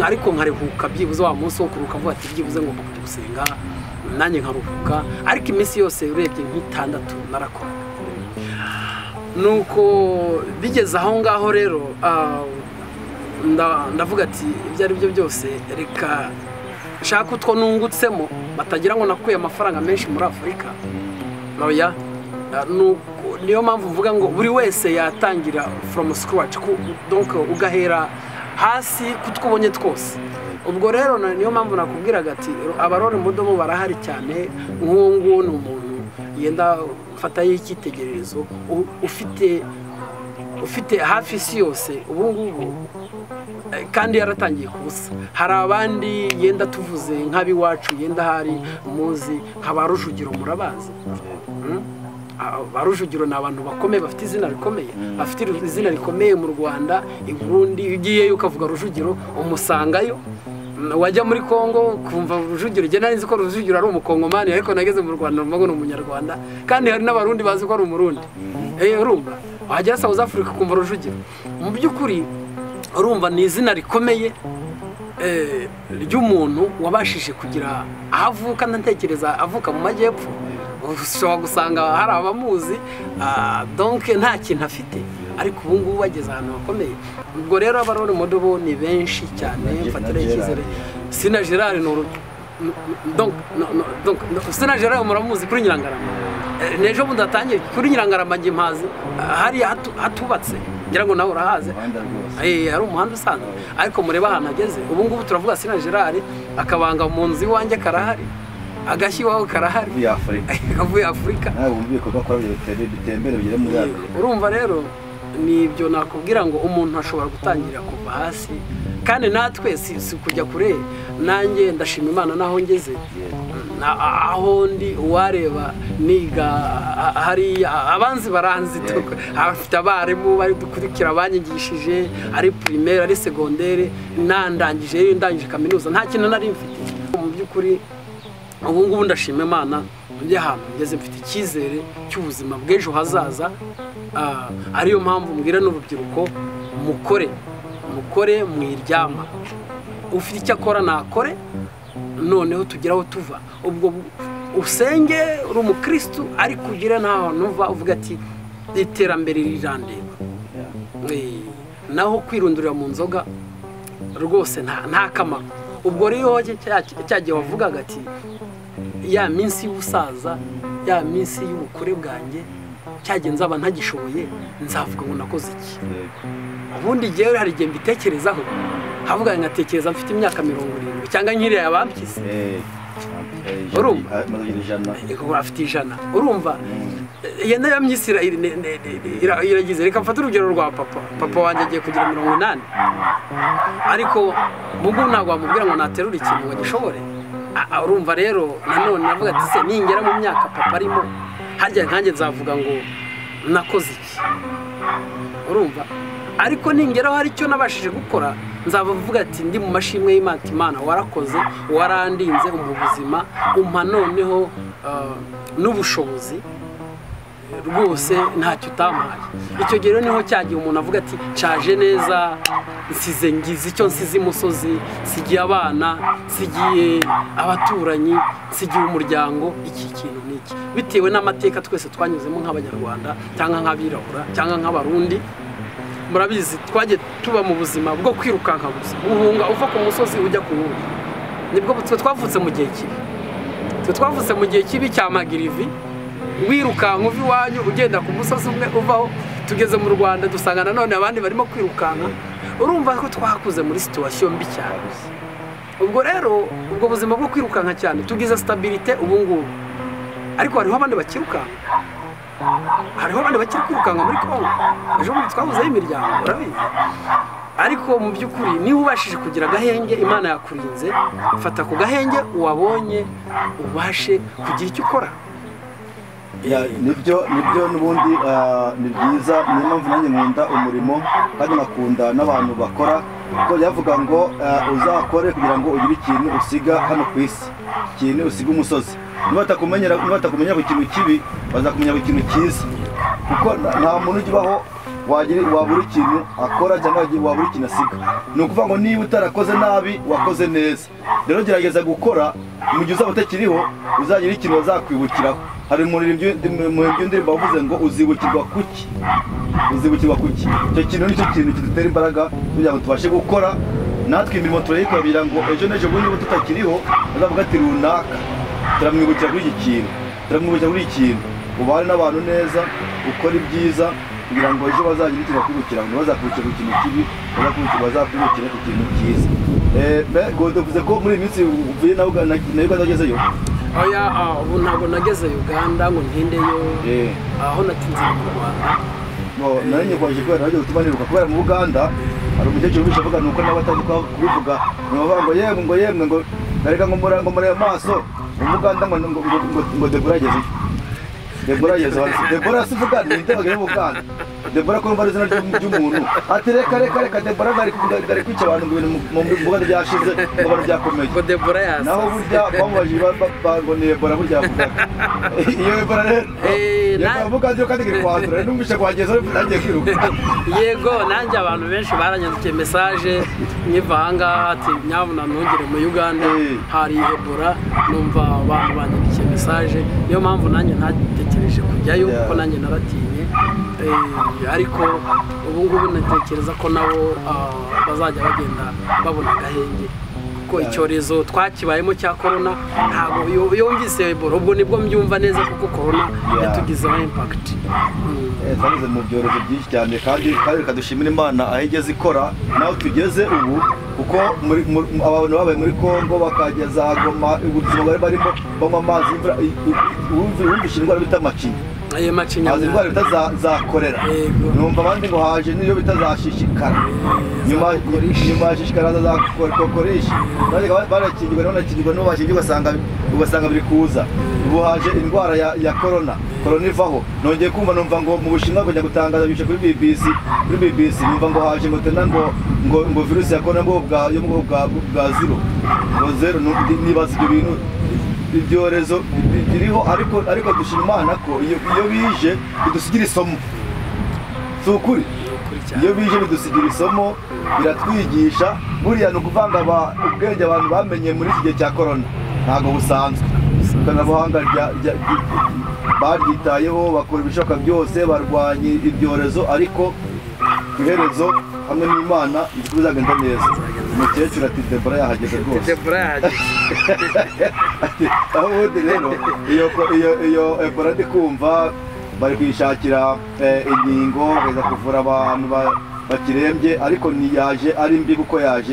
ariko nkaruhuka byibuze wa munsi wo kuruhuka vuba ati byibuze ngo kujya gusenga nanjye nkaruhuka ariko iminsi yose urebye nk'itandatu narakora nuko bigeze aho ngaho rero ndavuga ati ibyo ari byo byose reka shaka utwo nungutsemo batagira ngo nakuye amafaranga menshi muri Afurika noya niyo mpamvu mvuga ngo buri wese yatangira from scratch donc ugahera hasi kutwubonye twose ubwo rero niyo mpamvu nakubwiraga ati abarore mudomo barahari cyane nk'uwo ni umuntu yenda fata y'ikitegererezo ufite hafi isi yose ubu ngubu kandi yaratangiye kubusa hari abandi yenda tuvuze nk'abiwacu yenda hari muzi nk'abarujugiro murabazi barujugiro ni abantu bakomeye bafite izina rikomeye bafite izina rikomeye mu Rwanda i Burundi ugiyeyo ukavuga rujugiro umusangayo wajya muri Kongo kumva rujugiro je nari nzi ko rujugiro ari umukongomani ariko nageze mu Rwanda mbago no umunyarwanda kandi hari n'abarundi bazi ko ari umurundi urumva wajya South Africa kumva rujugiro mu byukuri urumva ni izina rikomeye ry'umuntu wabashije kugira ahavuka ntekereza avuka mu majyepfo ushobora gusanga hari abamuzi donc nta kintu afite ariko ubu ngubu bageze ahantu hakomeye ubwo rero abarore modobo ni benshi cyane mfatira ikizere Sina Gerard donc Sina Gerard muramuzi kuri Nyirangarama nejo bundatangiye kuri Nyirangarama nge mpazi hari hatubatse ngira ngo nawe urahaze ari umuhanda usanzwe ariko mureba ahantu ageze ubu ngubu turavuga Sina Gerard akabanga mu nzi wanjye karahari agashiwaho karahari avuye Afurika bitembere bigere muri Afurika urumva rero nibyo nakubwira ngo umuntu ashobora gutangira kuva hasi kandi natwe si kujya kure nanjye ndashima Imana naho ngeze aho ndi uwareba niga hari abanzi baranzi afite abarimu bari dukurikira abanyigishije ari primaire ari secondaire ndangije kaminuza nta kintu nari mfite mu byukuri ubu ngubu ndashima Imana njye ahantu ngeze mfite icyizere cy'ubuzima bw'ejo hazaza ariyo mpamvu mbwira n'urubyiruko mukore mwiryama ufite icyo akora nakore noneho tugeraho tuva ubwo usenge uri umukristo ariko ugira ntaho nuva uvuga ati iterambere rirandeba naho kwirundurira mu nzoga rwose nta kamaro ubwo rero cyagiye wavugaga ati ya minsi y'ubusaza ya minsi y'ubukure bwanjye cyagenze aba ntagishoboye nzavuga ngo nakoze iki ubundi gihe hari igihe mbitekerezaho havuga ngatekereza mfite imyaka 70 cyangwa nkiriya yabampize urumva afite 100 urumva yenda yamyisira iragize reka mfata urugero rwa papa wanjye agiye kugira 80 ariko mugu ntabwo wamubwira ngo naterura ikintu ngo gishobore urumva rero nanone navuga ati se ningera mu myaka papa arimo hajya nkanjye nzavuga ngo nakoze iki urumva ariko ningeraho hari icyo nabashije gukora nzavuga ati ndi mu mashimwe y'Imana warakoze warandinze mu buzima umpa noneho n'ubushobozi rwose ntacyo utampaye icyo gihe niho cyagiye umuntu avuga ati caje neza nsize ngize icyo nsize imusozi sigiye abana sigiye abaturanyi sigiye umuryango iki kintu niki bitewe n'amateka twese twanyuzemo nk'abanyarwanda cyangwa nk'abirabura cyangwa nk'abarundi murabizi twaje tuba mu buzima bwo kwirukanka gusa uhunga uva ku musozi ujya ku wundi nibwo twavutse mu gihe kibi twavutse mu gihe kibi cya Magirivi wirukanka uva iwanyu ugenda ku musozi umwe uvaho tugeze mu Rwanda dusanga nanone abandi barimo kwirukanka urumva ko twakuze muri situation mbi cyane ubwo rero ubwo buzima bwo kwirukanka cyane tugize stabilité ubu ngubu ariko hariho abandi bakirukanka hariho abandi bakiri kwirukanka muri Kongo ejo bundi twabuzeho imiryango urabizi ariko mu by'ukuri niba ubashije kugira agahenge Imana yakurinze, fata ku gahenge wabonye ubashe kugira icyo ukora. nibyo n'ubundi ni byiza. niyo mpamvu nanjye nkunda umurimo kandi nkakunda n'abantu bakora, kuko yavuga ngo uzakore kugira ngo ugire ikintu usiga hano ku isi, ikintu usiga umusozi. niba batakumenya ku kintu kibi bazakumenya ku kintu cyiza, kuko nta muntu ujya ubaho wabura ikintu akora cyangwa wabura ikintu asiga. ni ukuvuga ngo niba utarakoze nabi wakoze neza. rero gerageza gukora mu gihe uzaba utakiriho uzagira ikintu bazakwibukiraho. hari umuririmbyi w'indirimbo wavuze ngo uzibukirwa kuki. Icyo kintu nicyo kintu kidutera imbaraga kugira ngo tubashe gukora. natwe imirimo turayikora kugira ngo ejo n'ejo bundi tutakiriho bazavuga ati runaka turamwibukira kuri iki kintu. ubane n'abantu neza, ukora ibyiza kugira ngo ejo bazagira icyo bakwibukira, ngo bazakwibukira ku kintu kibi, bazakwibukira ku kintu cyiza. Uvuze ko muri iyi minsi uvuye na Uganda wagezeyo? Oya, ubu ntabwo nageze Uganda ngo ntindeyo, aho natinze mu Rwanda. nari nyikwaje kubera nagiye gutuma kubera mu Uganda hari umukecuru ubisha avuga nuko nawe atazi kubivuga, ngo yemwe ngo nareka ngo murebe amaso mu Uganda ngo Debora agezeyo. Debora sivuga ni ndebagere mu Uganda. Debora ko mbari izina ry'umuntu. Ati reka Debora bari kwica abantu ngo ibintu mu Uganda byashize ngo abantu byakomeye. Ngo Debora yasa. Naho burya bamubajije ngo ni Debora burya avuga. Iyo Debora rero. Yavuga ndio kandi kwandura n'umisha kwageza nagiye kwiruka. Yego, nanjye abantu benshi baranyandikiye message nyivanga ati nyabuna ntongere mu Uganda hari Debora, numva abantu banyandikiye message. Niyo mpamvu nanjye ntatekereje kujyayo kuko nanjye naratinye. Ariko ubu ngubu natekereza ko nabo bazajya bagenda babona agahenge, kuko icyorezo twakibayemo cya corona ntabwo yumvise Ebola, ubwo nibwo mbyumva neza kuko corona yatugizeho impact. Twageze mu byorezo byinshi cyane kandi reka dushimire Imana aho igeze ikora naho tugeze ubu, kuko abantu babaye muri Kongo bakageza Goma, ubuzima bari barimo banywa amazi, wumvishe indwara bita macinya. Ayo macinya indwara bitazakorera, numva abandi ngo haje niyo bitazashishikara, nyuma yashishikara azakoresha barakingirwa n'abakingirwa n'ubashingirwa ugasanga biri kuza. ubu haje indwara ya corona ivaho, nongeye kumva numva ngo mu Bushinwa kujya gutangaza bishe kuri BBC numva ngo haje ngo tena ngo virusi ya corona yo mu bwa zero nibaza ibyo bintu ibyorezo biriho, ariko dushima Imana ko iyo bije bidusigira isomo. Si ukuri? Iyo bije bidusigira isomo, biratwigisha. Buriya ni ukuvanga ubwenge abantu bamenye muri iki gihe cya corona ntabwo busanzwe. Ikoranabuhanga baryitayeho, bakora ibishoboka byose barwanya ibyorezo, ariko iherezo hamwe n'Imana bizagenda neza. Umukecuru ati Debora yahageze rwose. Debora yahageze. Aho ubundi rero iyo Ebola ndi kumva bari kwishakira inkingo bakaza kuvura abantu bakirembye, ariko ntiyaje ari mbi kuko yaje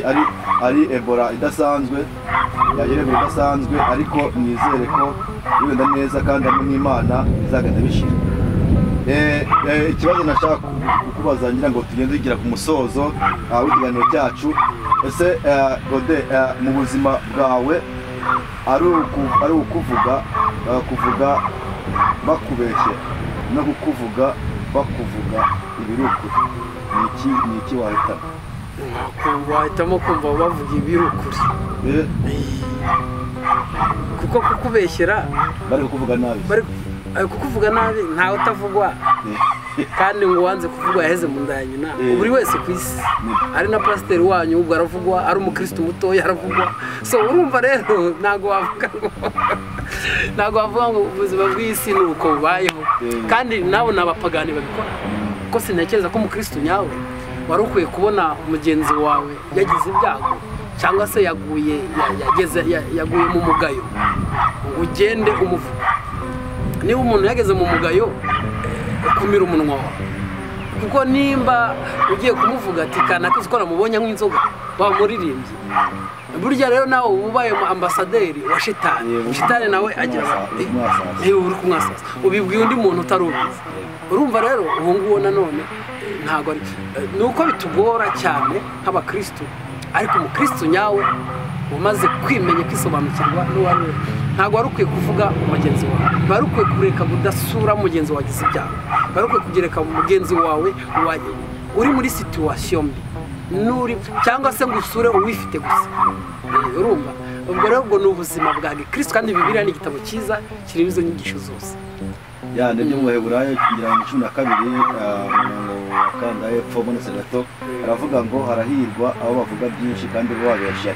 ari Ebola idasanzwe, ariko nizere ko bigenda neza kandi hamwe n'Imana bizagenda bishira. Ikibazo nashaka kukubaza ngira ngo tugende tugira ku musozo w'ikiganiro cyacu. Ese Gode, mu buzima bwawe ari ukuvuga bakubeshye no kukuvuga bakuvuga ibirukuri, ni iki wahitamo? Wahitamo kumva bavuga ibirukuri, kuko kukubeshyera bari kukuvuga nabi ntawe utavugwa, kandi ngo wanze kuvugwa yaheze mu nda ya nyina. Buri wese ku isi, ari na pasiteri wanyu ubwo aravugwa, ari umukristo mutoya aravugwa. So urumva rero ntabwo wavuga ngo ubuzima bw'isi ni uko bubayeho, kandi nabo ni abapagani babikora. Kuko sintekereza ko umukristo nyawe wari ukwiye kubona mugenzi wawe yagize ibyago cyangwa se yaguye mu mugayo ngo ugende umuvuga. Niba umuntu yageze mu mugayo, kumira umunwa wawe, kuko nimba ugiye kumuvuga ati kanaka uzi ko namubonye nk'inzoga bamuririmbye, burya rero nawe ubaye ambasaderi wa shitani nawe agira uri kumwasasa, ubibwiye undi muntu utari ubizi. Urumva rero ubu ngubu nanone ntabwo ari ni uko bitugora cyane nk'abakristo, ariko umukristo nyawe umaze kwimenya kwisobanukirwa n'uwari ntabwo wari ukwiye kuvuga umugenzi wawe, wari ukwiye kureka kudasura mugenzi wagize ibyaha, wari ukwiye kugereka mugenzi wawe uri muri situwasiyo mbi nuri cyangwa se ngo usure uwifite gusa. Urumva ubwo rero ubwo ni ubuzima bwa gikristo, kandi Bibiliya ni igitabo cyiza kirimo izo nyigisho zose. Nibyo mu Baheburayo kugira ngo 12 akanga hepfo munsi gato aravuga ngo harahirwa abo bavuga byinshi kandi bo babesha.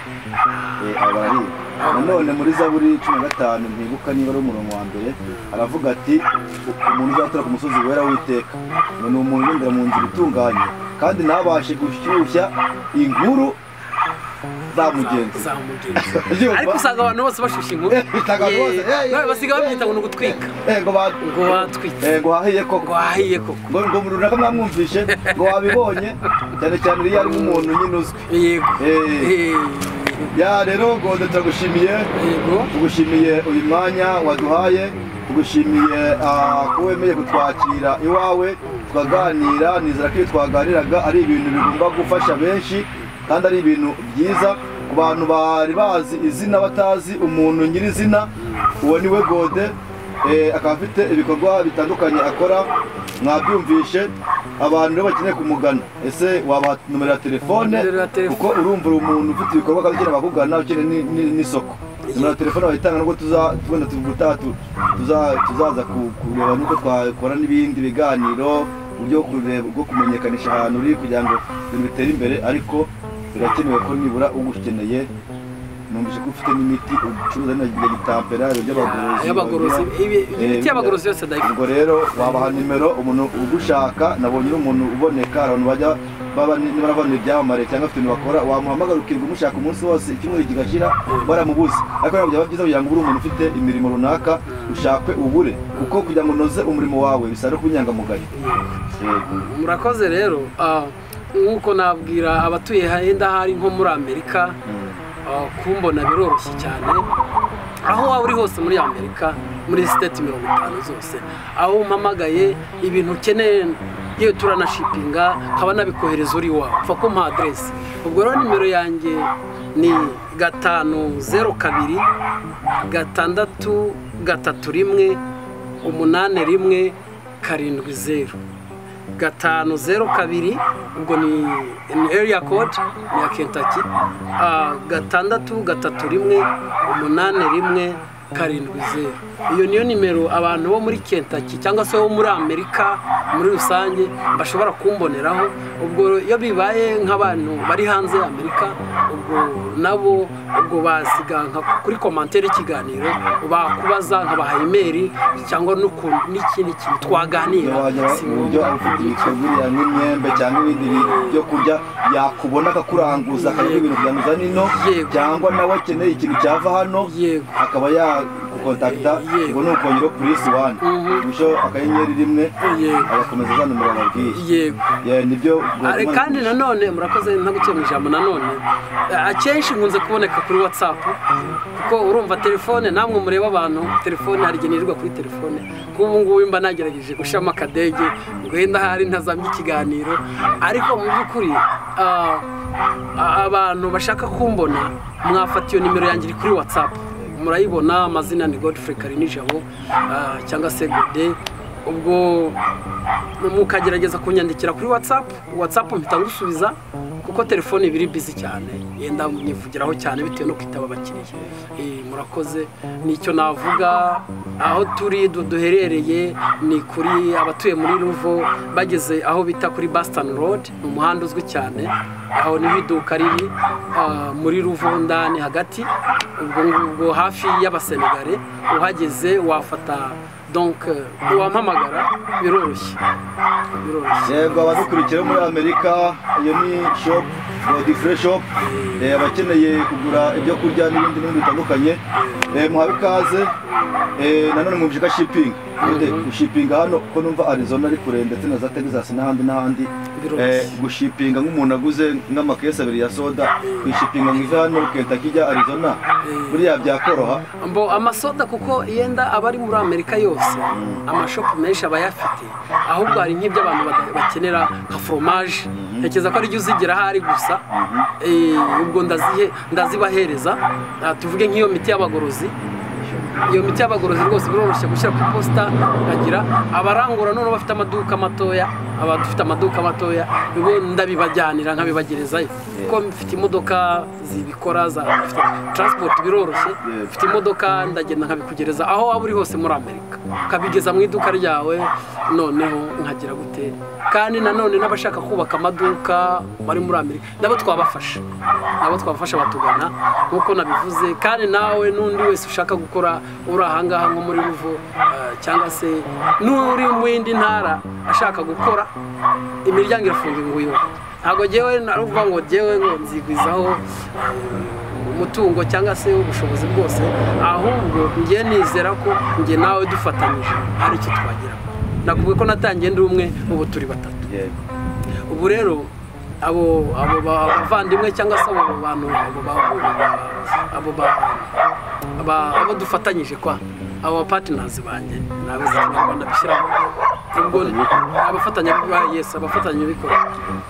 Abarahirwa nanone muri Zaburi 15 ntibuka niba ari umurongo wa mbere aravuga ati umuntu uzatura ku musozi wera w'Iteka ngo ni umuntu ugendera mu nzira itunganye kandi ntabashe gushyushya inkuru za mugenzi. Ariko usanga abantu bose bashusha inkuru basiga babyita ngo gutwika ngo batwitse ngo hahiye koko ngo mu runaka mwamwumvishe ngo wabibonye cyane cyane iyo ari umuntu nyine uzwi. Rero ngo turagushimiye, tugushimiye uyu mwanya waduhaye, tugushimiye ko wemeye kutwakira iwawe tukaganira. Nizera ko iyo twaganiraga ari ibintu bigomba gufasha benshi kandi ari ibintu byiza ku bantu bari bazi izina batazi umuntu nyirizina. Uwo ni we Gode, akaba afite ibikorwa bitandukanye akora mwabyumvishe. Abantu rero bakeneye kumugana, ese waba numero ya telefone kuko urumva umuntu ufite ibikorwa kandi ukeneye bakugana ukeneye n'isoko. Numero ya telefone bayitanga nubwo tuzaza kureba nuko twakora n'ibindi biganiro, uburyo bwo kumenyekanisha ahantu uri kugira ngo ibintu bitere imbere, ariko birakenewe ko nibura ugukeneye. Numvise ko ufite n'imiti ucuruza na gitampera y'abagorozi, imiti y'abagorozi yose ndayifite. Ubwo rero wabaha nimero umuntu ugushaka. Nabonye umuntu uboneka, abantu bajya barabona ibyamamare cyangwa afite ibintu bakora, wamuhamagara ukirwa umushaka umunsi wose, icyumweru kigashira baramubuze. Ariko nabyo byaba byiza kugira ngo uri umuntu ufite imirimo runaka ushakwe ubure, kuko kugira ngo unoze umurimo wawe bisaba no kunyangamugayo. Murakoze rero, nk'uko nabwira abatuye henda hari nko muri Amerika, kumbona biroroshye cyane. Aho waba uri hose muri Amerika, muri state 50 zose, aho umpamagaye ibintu ukeneye yewe turanashipinga, nkaba nabikohereza uri wawe, upfa kumpa aderesi. Ubwo rero nimero yanjye ni 502 631 81 70 502. ubwo ni area code ni ya Kentucky. 631 81 70. Iyo niyo nimero abantu bo muri Kentucky cyangwa se bo muri Amerika muri rusange bashobora kumboneraho. Ubwo iyo bibaye nk'abantu bari hanze ya Amerika, ubwo nabo ubwo basiga kuri commentaire y'ikiganiro bakubaza nkabaha email cyangwa n'ikindi kintu twaganira. Uburyo ufite n'imyembe cyangwa ibindi byo kurya yakubona akakuranguza kandi ibintu byanuza nino, cyangwa nawe akeneye ikintu cyava hano akaba yakukontakta. Ubwo ni ukongera plus 1 bisho akanyenyeri rimwe agakomeza za numero babwiye. Nibyo kandi nanone murakoze ntaguciye mu ijambo. Nanone akenshi nkunze kuboneka kuri WhatsApp, kuko urumva telefone namwe mureba abantu telefone hari genirwa kuri telefone. Kubu ngubu mba nagerageje gushama akadege ngo henda hari ntazamye ikiganiro, ariko mu byukuri abantu bashaka kumbona mwafata iyo nimero yanjye kuri WhatsApp, murayibona. Amazina ni Godfrey Karinijabo cyangwa se Gode. Ubwo mukagerageza kunyandikira kuri WhatsApp mpita ngusubiza, kuko telefone ibiri busy cyane, yenda nyivugiraho cyane bitewe no kwitaba abakiriya. Murakoze, nicyo navuga. Aho turi duherereye ni kuri abatuye muri Ruvo, bageze aho bita kuri Boston Road, umuhanda uzwi cyane. Aho ni iduka riri muri Ruvo ndani hagati. Ubwo hafi y'abasenegare uhageze wafata donc wampamagara, biroroshye. Yego, abadukurikira muri Amerika, iyo ni shop Godfrey shop. Abakeneye kugura ibyo kurya n'ibindi bitandukanye, muhabe ikaze. nanone mwumvise ka shipping gushipinga hano ko numva Arizona ari kure ndetse na za Texas n'ahandi gushipinga nk'umuntu aguze nk'amakesi 2 ya soda kwishipinga mwiza hano Kentucky ijya Arizona buriya byakoroha mbo amasoda kuko yenda abari muri Amerika yose amashopu menshi abayafite ahubwo hari nk'ibyo abantu bakenera nka fromage ntekereza ko ari byo uzigira hari gusa ubwo ndazibahereza tuvuge nk'iyo miti y'abagorozi iyo miti y'abagorozi rwose biroroshye gushyira ku posta agira abarangura none bafite amaduka matoya abadufite amaduka matoya bibo ndabibajyanira nkabibagerezayo kuko mfite imodoka zibikora za transport biroroshye mfite imodoka ndagenda nkabikugereza aho waba uri hose muri Amerika kabigeza mu iduka ryawe noneho nkagira gute kandi nanone n'abashaka kubaka amaduka bari muri Amerika nabo twabafasha batugana nkuko nabivuze kandi nawe nundi wese ushaka gukora uri ahangaha nko muri Ruvo cyangwa se n'uri mu yindi ntara ashaka gukora imiryango irafunguye ntago jewe naruvuga ngo jewe ngo nzigwizaho umutungo cyangwa se ubushobozi bwose ahubwo ngiye nizera ko ngiye nawe dufatanyije hari icyo twagira nakuvuga ko natangiye ndi umwe ubu turi batatu ubu rero abo bavandimwe cyangwa se abo bantu abo dufatanyije abo partners banjye nabuze Kinyarwanda bishyiraho ubwo abafatanya bikora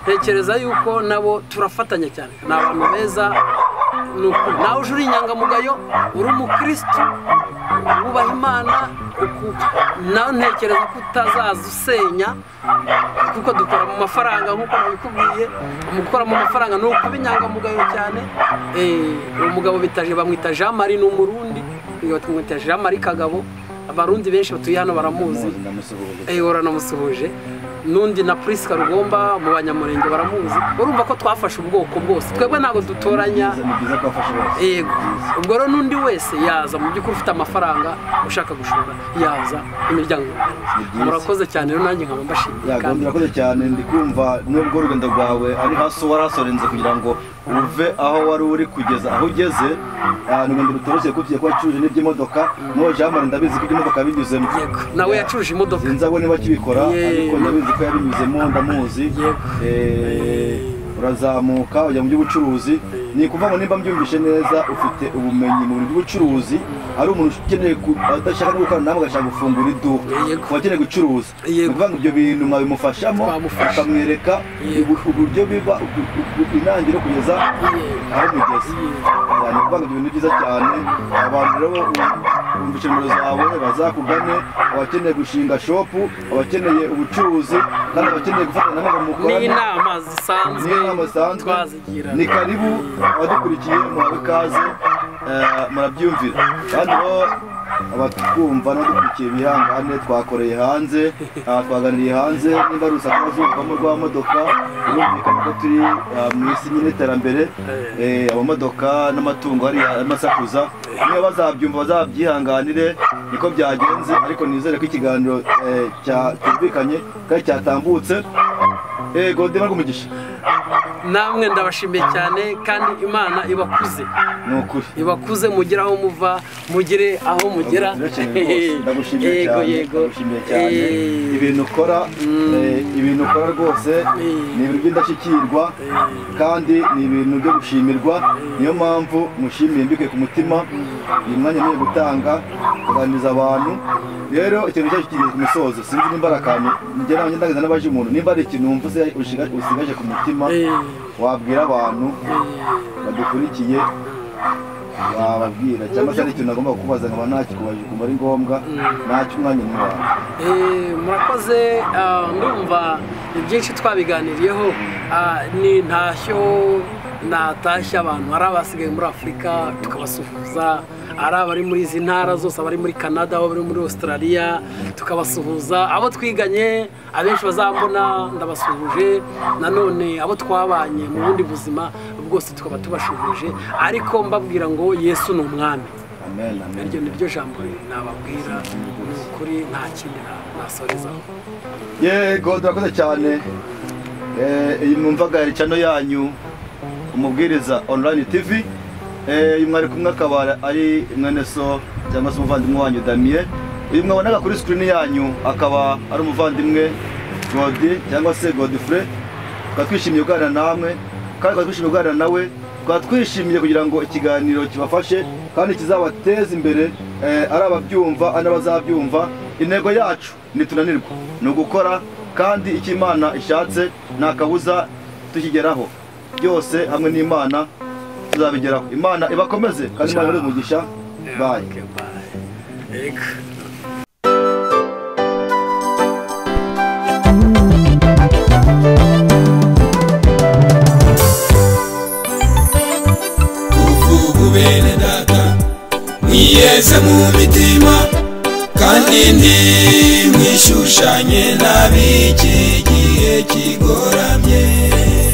ntekereza yuko nabo turafatanya cyane ni abantu beza nawe uje uri inyangamugayo uri umukristo wubaha Imana nawe ntekereza ko utazaza usenya kuko dukora mu mafaranga nk'uko nabikubwiye gukora mu mafaranga ni ukuba inyangamugayo cyane umugabo bamwita Jean Marie n'umurundi bamwita Jean Marie Kagabo abarundi benshi batuye hano baramuzi uranamusuhuje nundi na Priska Rugomba mu banyamurenge baramuzi urumva ko twafashe ubwoko bwose twebwe ntago dutoranya yego ubwo rero nundi wese yaza mu by'ukuri ufite amafaranga ushaka gushora yaza imiryango murakoze cyane rero nanjye nkaba mbashimiye kandi murakoze cyane ndikumva nubwo urugendo rwawe ari hasi warasorenze kugira ngo uve aho wari uri kugeza aho ugeze n'ubundi rutoroshye kugiye kuba cyuje n'iby'imodoka no Jamari ndabizi ko imodoka binyuzemo nawe yacuruje imodoka sinzabo niba kibikora ariko ndabizi ko yabinyuzemo ndamuzi urazamuka ujya mu by'ubucuruzi ni kuva ngo nimba mbyumvishe neza ufite ubumenyi mu by'ubucuruzi ari umuntu ukeneye adashaka no gukora namwe agashaka gufungura iduka wakeneye gucuruza kuvuga ngo ibyo bintu mwabimufashamo akamwereka uburyo biba intangiriro kugeza aho mugeze yani kuvuga ngo ibyo bintu byiza cyane abantu rero bumvishe nimero zawe bazakugane abakeneye gushinga shopu abakeneye ubucuruzi kandi abakeneye gufatanya nabo mukora n'inama zisanzwe twazigira ni karibu abadukurikiye muhawe ikaze murabyumvira kandi abatwumva n'abadukurikiye bihangane twakoreye hanze twaganiriye hanze nimba ari urusaku bazumvamo rw'amamodoka birumvikana ko turi mu isi nyine iterambere amamodoka n'amatungo hariya arimo asakuza niba bazabyumva bazabyihanganire niko byagenze ariko nizere ko ikiganiro cyumvikanye kandi cyatambutse Godema rw'umugisha namwe ndabashimiye cyane kandi Imana ibakuze nukuri ibakuze mugera aho muva mugire aho mugera ndagushimiye cyane ibintu ukora rwose ni ibintu by'indashyikirwa kandi ni ibintu byo gushimirwa niyo mpamvu mushimiye mbike ku mutima uyu mwanya niyo gutanga kuganiriza abantu rero ikintu cyacu kiri ku musozo sinzi nimba ari akantu njye nawe ndagiza n'abaje umuntu nimba ari ikintu wumva usigaje ku mutima wabwira abantu badukurikiye wababwira cyangwa se ari ikintu agomba kukubaza nkaba ntakikubaje kumva ari ngombwa ntacyo umwanya ni wawe murakoze ndumva ibyinshi twabiganiriyeho ni ntashyo natashya abantu hari abasigaye muri Afurika tukabasuhuza ari abari muri izi ntara zose abari muri Canada abari muri Australia tukabasuhuza abo twiganye abenshi bazambona ndabasuhuje nanone abo twabanye mu bundi buzima bwose tukaba tubashuhuje ariko mbabwira ngo Yesu ni umwami iryo ni ryo jambo nababwira ni ukuri nta kindi nasorezaho yego turakoze cyane iyi mwumvaga yari channel yanyu umubwiriza online TV uyu mwari kumwe akaba ari mwene so cyangwa se umuvandimwe wanyu Damien. Uyu mwabonaga kuri screen yanyu akaba ari umuvandimwe Godi cyangwa se Godfrey. Twishimiye kuganira namwe kandi twishimiye kuganira nawe, twishimiye kugira ngo ikiganiro kibafashe kandi kizabateza imbere, ari ababyumva n'abazabyumva. Intego yacu nitunanirwa ni ugukora, kandi icyo Imana ishatse nta kabuza tukigeraho. Byose hamwe n'Imana tuzabigeraho. Imana ibakomeze kandi Imana iri umugisha. Bye. Bene data mwiyeze mu mitima kandi ntimwishushanye n'ab'iki gihe kigoramye.